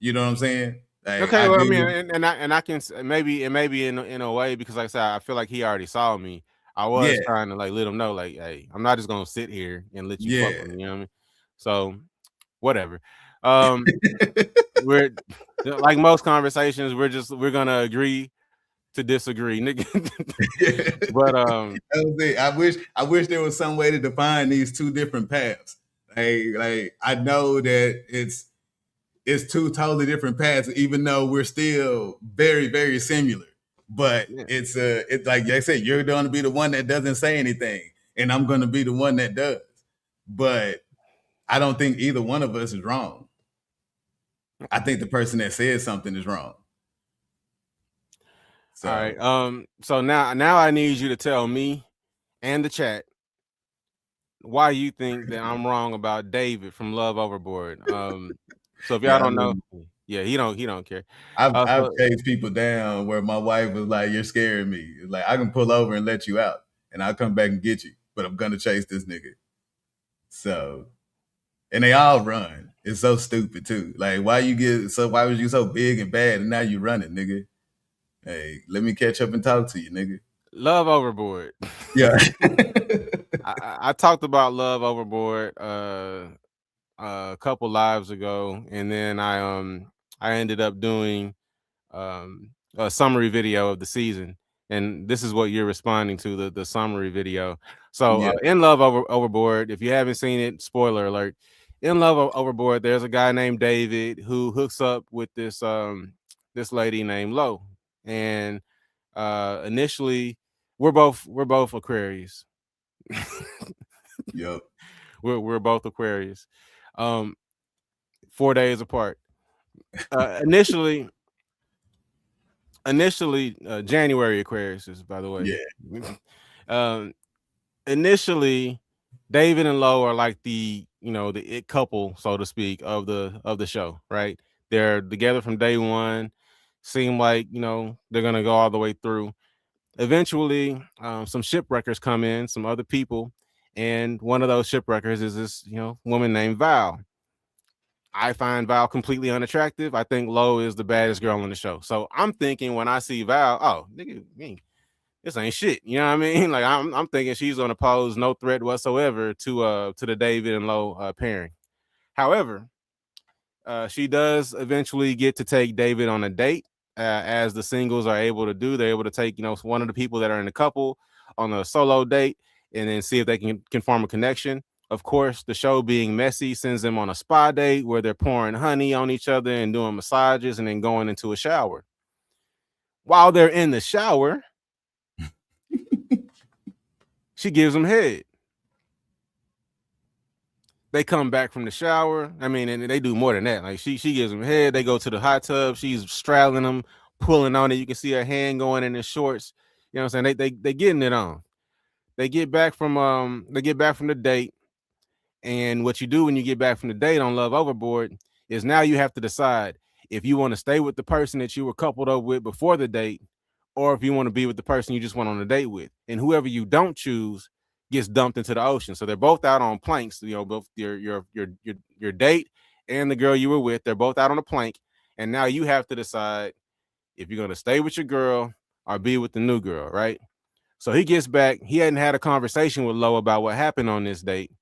You know what I'm saying? Like, okay, well, I mean, and I can maybe in a way, because like I said, I feel like he already saw me. I was trying to like let him know, like, hey, I'm not just gonna sit here and let you fuck with me. You know what I mean? So whatever. We're like most conversations, we're gonna agree to disagree, nigga. But I wish there was some way to define these two different paths. Like I know that it's two totally different paths, even though we're still very, very similar. But it's like I said, you're going to be the one that doesn't say anything, and I'm going to be the one that does. But I don't think either one of us is wrong. I think the person that says something is wrong. So. All right. So now I need you to tell me and the chat why you think that I'm wrong about David from Love Overboard. So if y'all don't know, he don't care. I've chased people down where my wife was like, "You're scaring me." It's like, I can pull over and let you out, and I'll come back and get you, but I'm gonna chase this nigga. So, and they all run. It's so stupid too. Like, why was you so big and bad, and now you running, nigga? Hey, let me catch up and talk to you, nigga. Love Overboard. Yeah. I talked about Love Overboard a a couple lives ago, and then I ended up doing a summary video of the season, and this is what you're responding to, the summary video. So In Love Overboard, if you haven't seen it, spoiler alert. In Love Overboard, there's a guy named David who hooks up with this lady named Lo, and initially we're both Aquarius. Yep. We're both Aquarius. 4 days apart. Initially January Aquarius, by the way. Yeah. Initially, David and Lo are like the it couple, so to speak, of the show, right? They're together from day one. Seem like they're gonna go all the way through. Eventually, some shipwreckers come in, some other people, and one of those shipwreckers is this woman named Val. I find Val completely unattractive. I think Lo is the baddest girl on the show. So I'm thinking when I see Val, oh, nigga, this ain't shit. You know what I mean? Like I'm thinking she's gonna pose no threat whatsoever to the David and Lo pairing. However, she does eventually get to take David on a date, as the singles are able to do. They're able to take one of the people that are in the couple on a solo date, and then see if they can form a connection. Of course, the show being messy sends them on a spa date where they're pouring honey on each other and doing massages and then going into a shower. While they're in the shower, she gives them head. They come back from the shower. I mean, and they do more than that. Like she gives them head. They go to the hot tub. She's straddling them, pulling on it. You can see her hand going in his shorts. You know what I'm saying? They getting it on. They get back from the date. And what you do when you get back from the date on Love Overboard is now you have to decide if you want to stay with the person that you were coupled up with before the date, or if you want to be with the person you just went on a date with. And whoever you don't choose gets dumped into the ocean. So they're both out on planks. Both your date and the girl you were with, they're both out on a plank. And now you have to decide if you're going to stay with your girl or be with the new girl, right? So he gets back. He hadn't had a conversation with Lo about what happened on this date.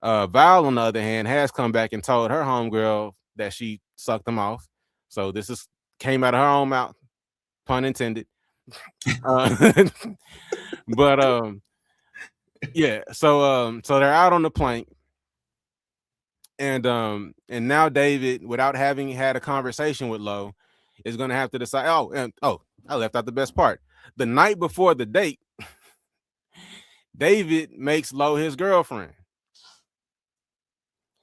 Val, on the other hand, has come back and told her homegirl that she sucked him off. So this came out of her own mouth, pun intended. But yeah, so they're out on the plank, and now David, without having had a conversation with Lo, is gonna have to decide. I left out the best part. The night before the date, David makes Lo his girlfriend.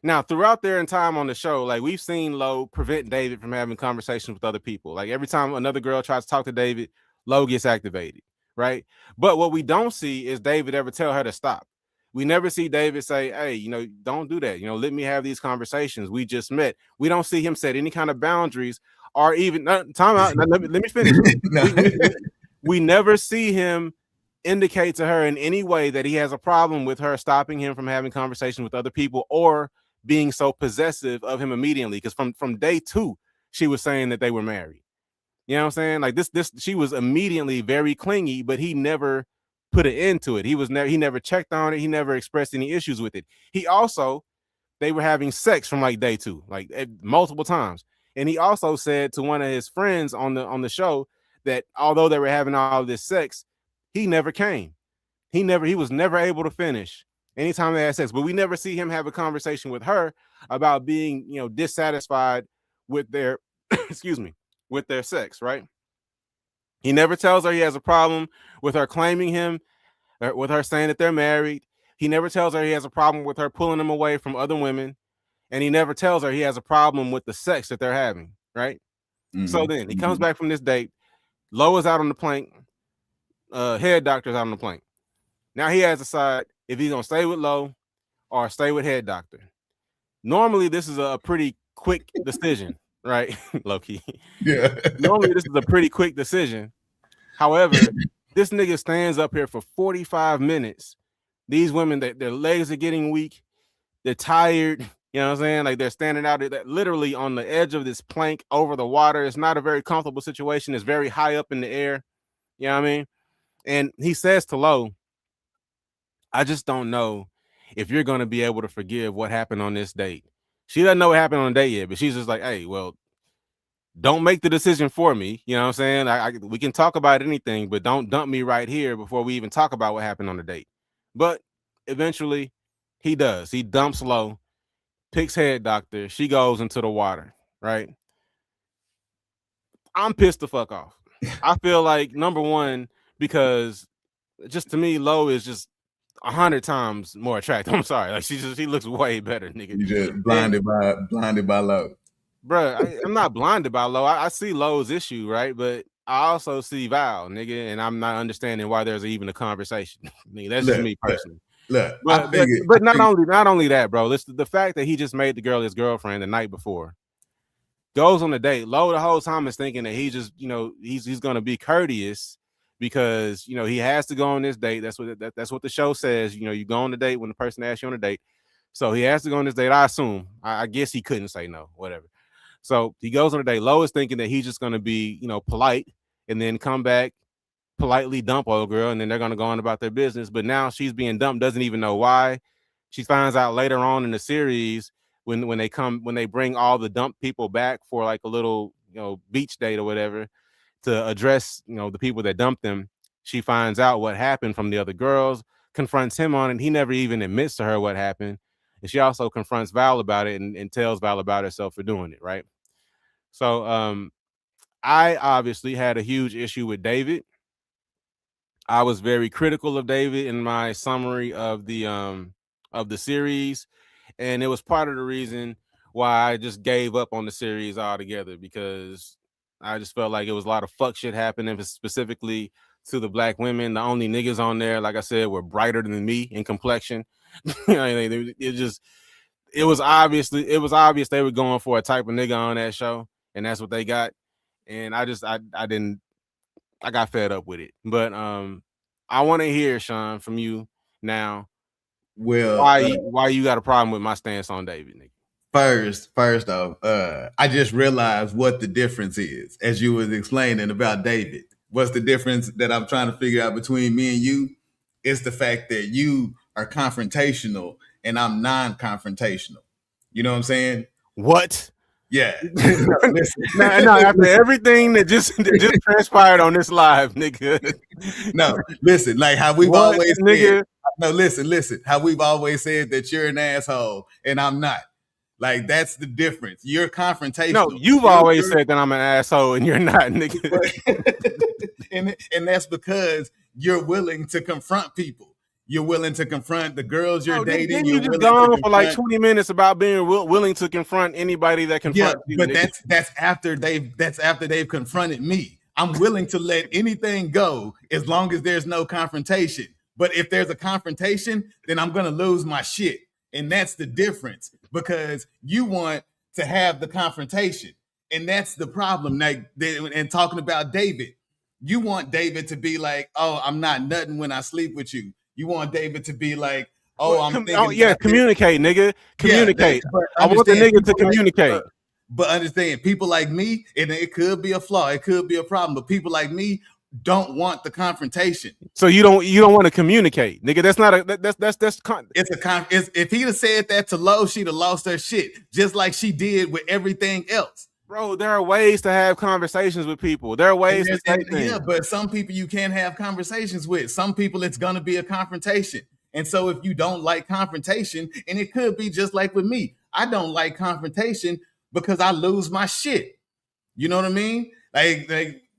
Now, throughout their time on the show, like we've seen Lo prevent David from having conversations with other people. Like every time another girl tries to talk to David, Lo gets activated, right? But what we don't see is David ever tell her to stop. We never see David say, hey, don't do that. Let me have these conversations. We just met. We don't see him set any kind of boundaries or even time out. Let me finish. We never see him indicate to her in any way that he has a problem with her stopping him from having conversations with other people or being so possessive of him immediately. Because from day 2, she was saying that they were married. You know what I'm saying? Like this, she was immediately very clingy, but he never put an end to it. He never checked on it. He never expressed any issues with it. They were having sex from like day 2, like multiple times. And he also said to one of his friends on the show that although they were having all this sex, he never came. He was never able to finish anytime they had sex. But we never see him have a conversation with her about being, dissatisfied with their with their sex, right? He never tells her he has a problem with her claiming him, or with her saying that they're married. He never tells her he has a problem with her pulling him away from other women. And he never tells her he has a problem with the sex that they're having, right? Mm-hmm. So then he comes back from this date. Lo is out on the plank. Head doctor's out on the plank. Now he has to decide if he's going to stay with Lo or stay with head doctor. Normally, this is a pretty quick decision, right? Low-key. Yeah. Normally, this is a pretty quick decision. However, this nigga stands up here for 45 minutes. These women, their legs are getting weak. They're tired. You know what I'm saying? Like they're standing out there literally on the edge of this plank over the water. It's not a very comfortable situation. It's very high up in the air. You know what I mean? And he says to Lo, I just don't know if you're going to be able to forgive what happened on this date. She doesn't know what happened on the date yet, but she's just like, hey, well, don't make the decision for me. You know what I'm saying? We can talk about anything, but don't dump me right here before we even talk about what happened on the date. But eventually he does. He dumps low, picks head doctor. She goes into the water, right? I'm pissed the fuck off. I feel like, number one, because just to me, Low is just 100 times more attractive. I'm sorry. Like, she looks way better, nigga. You just blinded by Low. Bruh, I'm not blinded by Low. I see Low's issue, right? But I also see Val, nigga, and I'm not understanding why there's even a conversation. Nigga, that's just me personally. Look, but not only that, bro. Listen, the fact that he just made the girl his girlfriend the night before, goes on a date. Low the whole time is thinking that he just, he's gonna be courteous because he has to go on this date. That's what the show says. You go on the date when the person asks you on a date. So he has to go on this date. I assume. I guess he couldn't say no, whatever. So he goes on a date. Low is thinking that he's just gonna be, polite and then come back, politely dump old girl, and then they're gonna go on about their business. But now she's being dumped, doesn't even know why. She finds out later on in the series when they bring all the dump people back for like a little beach date or whatever to address the people that dumped them. She finds out what happened from the other girls, confronts him on it. He never even admits to her what happened, and she also confronts Val about it and tells Val about herself for doing it, right? So I obviously had a huge issue with David. I was very critical of David in my summary of the series, and it was part of the reason why I just gave up on the series altogether, because I just felt like it was a lot of fuck shit happening, specifically to the black women. The only niggas on there, like I said, were brighter than me in complexion. It was obvious they were going for a type of nigga on that show, and that's what they got. And I got fed up with it. But I want to hear, Sean, from you now. Well, why you got a problem with my stance on David, nigga? First off, I just realized what the difference is as you was explaining about David. What's the difference that I'm trying to figure out between me and you? It's the fact that you are confrontational and I'm non-confrontational. You know what I'm saying? What? Yeah. No, after everything that just transpired on this live, nigga. No, listen, like how we've always said. No, listen. How we've always said that you're an asshole and I'm not. Like, that's the difference. You're confrontational. No, you've always said that I'm an asshole and you're not, nigga. and that's because you're willing to confront people. You're willing to confront the girls you're dating. You just gone for like 20 minutes about being willing to confront anybody that confronts you. But that's after they've confronted me. I'm willing to let anything go as long as there's no confrontation. But if there's a confrontation, then I'm gonna lose my shit. And that's the difference, because you want to have the confrontation. And that's the problem. And talking about David, you want David to be like, oh, I'm not nothing when I sleep with you. You want David to be like, oh, I'm thinking. Oh, yeah, communicate, nigga. Communicate. I want the nigga to communicate. But understand, people like me, and it could be a flaw, it could be a problem, but people like me don't want the confrontation. So you don't want to communicate, nigga. That's not if he'd have said that to Lo, she'd have lost her shit, just like she did with everything else. Bro, there are ways to have conversations with people. There are ways to say things. Yeah, but some people you can't have conversations with. Some people it's gonna be a confrontation. And so if you don't like confrontation, and it could be just like with me, I don't like confrontation because I lose my shit. You know what I mean?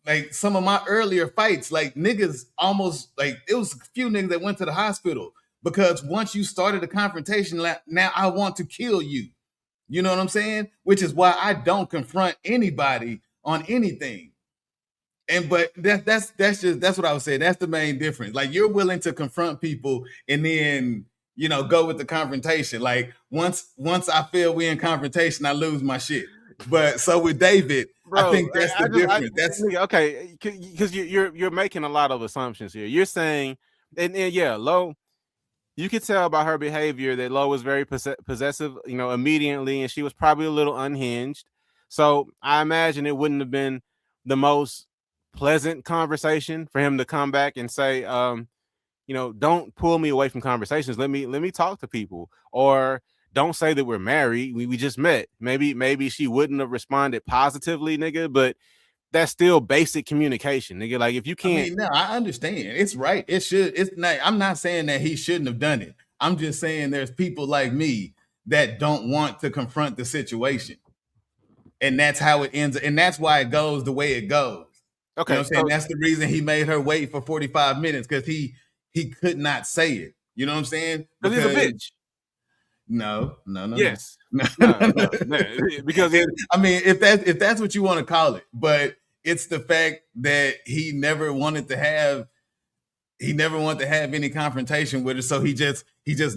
Like some of my earlier fights, like niggas almost, like it was a few niggas that went to the hospital because once you started a confrontation, now I want to kill you. You know what I'm saying? Which is why I don't confront anybody on anything. But that's what I was saying. That's the main difference. Like, you're willing to confront people and then, go with the confrontation. Like, once I feel we in confrontation, I lose my shit. But so with David, bro, I think that's the difference. That's okay, because you're making a lot of assumptions here. You're saying, and yeah, Lo, you could tell by her behavior that Lo was very possessive, immediately, and she was probably a little unhinged. So I imagine it wouldn't have been the most pleasant conversation for him to come back and say, don't pull me away from conversations. Let me talk to people, or don't say that we're married. We just met. Maybe she wouldn't have responded positively, nigga, but that's still basic communication, nigga. Like if you can't, I mean, no, I understand. It's right. It should. It's not. I'm not saying that he shouldn't have done it. I'm just saying there's people like me that don't want to confront the situation, and that's how it ends. And that's why it goes the way it goes. okay, You know what I'm saying? That's the reason he made her wait for 45 minutes because he could not say it. You know what I'm saying? because he's a bitch. No. Yes. No. Because I mean, if that's what you want to call it, but it's the fact that he never wanted to have any confrontation with her, so he just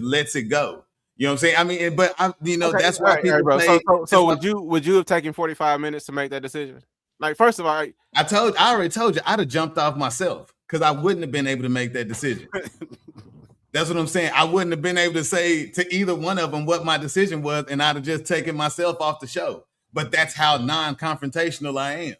lets it go. You know what I'm saying? I mean, but that's why people bro. say. So would you have taken 45 minutes to make that decision? Like, first of all, I already told you, I'd have jumped off myself because I wouldn't have been able to make that decision. That's what I'm saying. I wouldn't have been able to say to either one of them what my decision was, and I'd have just taken myself off the show. But that's how non-confrontational I am.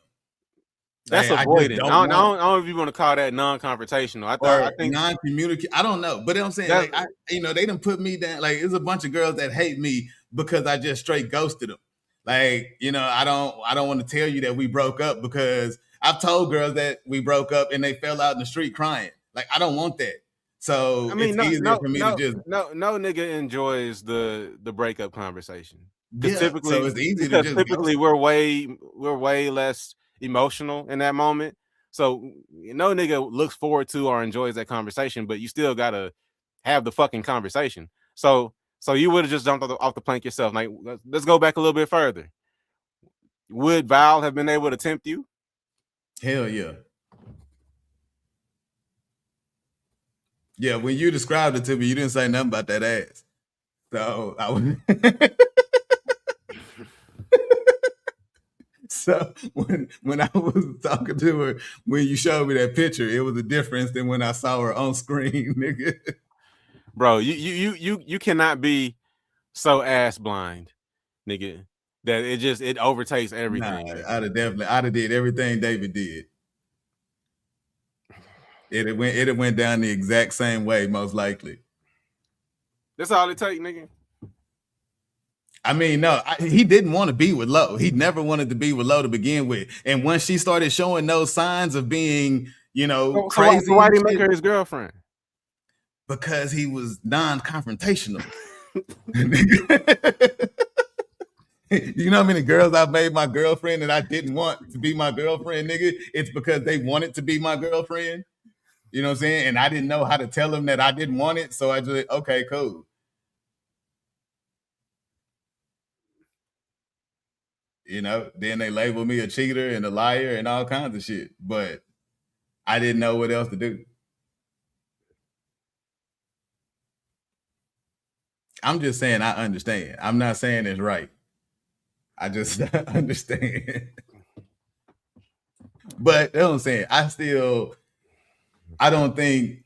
That's avoiding. I don't know if you want to call that non-confrontational. I think non-communicative. I don't know, but I'm saying they done put me down. Like, there's a bunch of girls that hate me because I just straight ghosted them. Like, I don't want to tell you that we broke up because I've told girls that we broke up and they fell out in the street crying. Like, I don't want that. So I mean, it's easier for me to just no nigga enjoys the breakup conversation. Yeah, typically, so it's easy to just typically we're way less emotional in that moment. So no nigga looks forward to or enjoys that conversation, but you still gotta have the fucking conversation. So you would have just jumped off the plank yourself. Like, let's go back a little bit further. Would Val have been able to tempt you? Hell yeah. Yeah, when you described it to me, you didn't say nothing about that ass. So I would. So when I was talking to her, when you showed me that picture, it was a difference than when I saw her on screen, nigga. Bro, you cannot be so ass blind, nigga, that it overtakes everything. Nah, I'd have did everything David did. It went down the exact same way, most likely. That's all it takes, nigga. I mean, no, he didn't want to be with Lo. He never wanted to be with Lo to begin with. And once she started showing those signs of being, crazy. Why did he make her his girlfriend? Because he was non-confrontational. You know how many girls I've made my girlfriend that I didn't want to be my girlfriend, nigga? It's because they wanted to be my girlfriend. You know what I'm saying? And I didn't know how to tell them that I didn't want it. So I just, okay, cool. Then they label me a cheater and a liar and all kinds of shit. But I didn't know what else to do. I'm just saying I understand. I'm not saying it's right. I just understand. But that's what I'm saying. I don't think,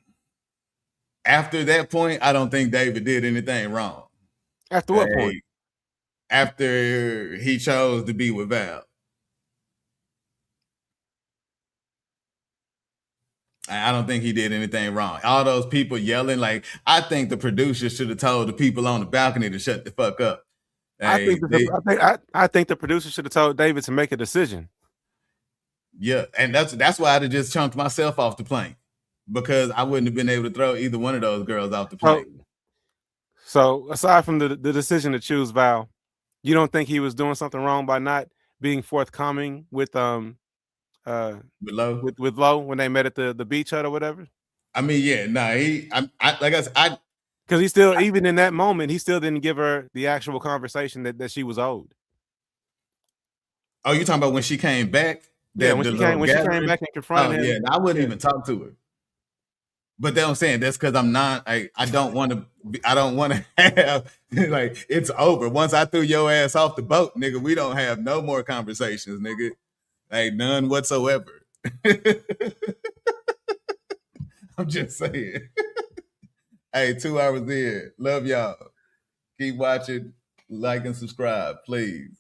after that point, I don't think David did anything wrong. After what point? After he chose to be with Val. I don't think he did anything wrong. All those people yelling, like, I think the producer should have told the people on the balcony to shut the fuck up. I think the producer should have told David to make a decision. Yeah, and that's why I'd have just chunked myself off the plane, because I wouldn't have been able to throw either one of those girls off the plane. So aside from the decision to choose Val, you don't think he was doing something wrong by not being forthcoming with Lo when they met at the beach hut or whatever? I mean, yeah, because he still, even in that moment, he still didn't give her the actual conversation that she was owed. Oh, you talking about when she came back? Yeah, when she came back and confronted him. Yeah, I wouldn't even talk to her. But that's what I'm saying. That's because I'm not. I don't want to have like, it's over. Once I threw your ass off the boat, nigga, we don't have no more conversations, nigga. Like, none whatsoever. I'm just saying. Hey, 2 hours in. Love y'all. Keep watching. Like and subscribe, please.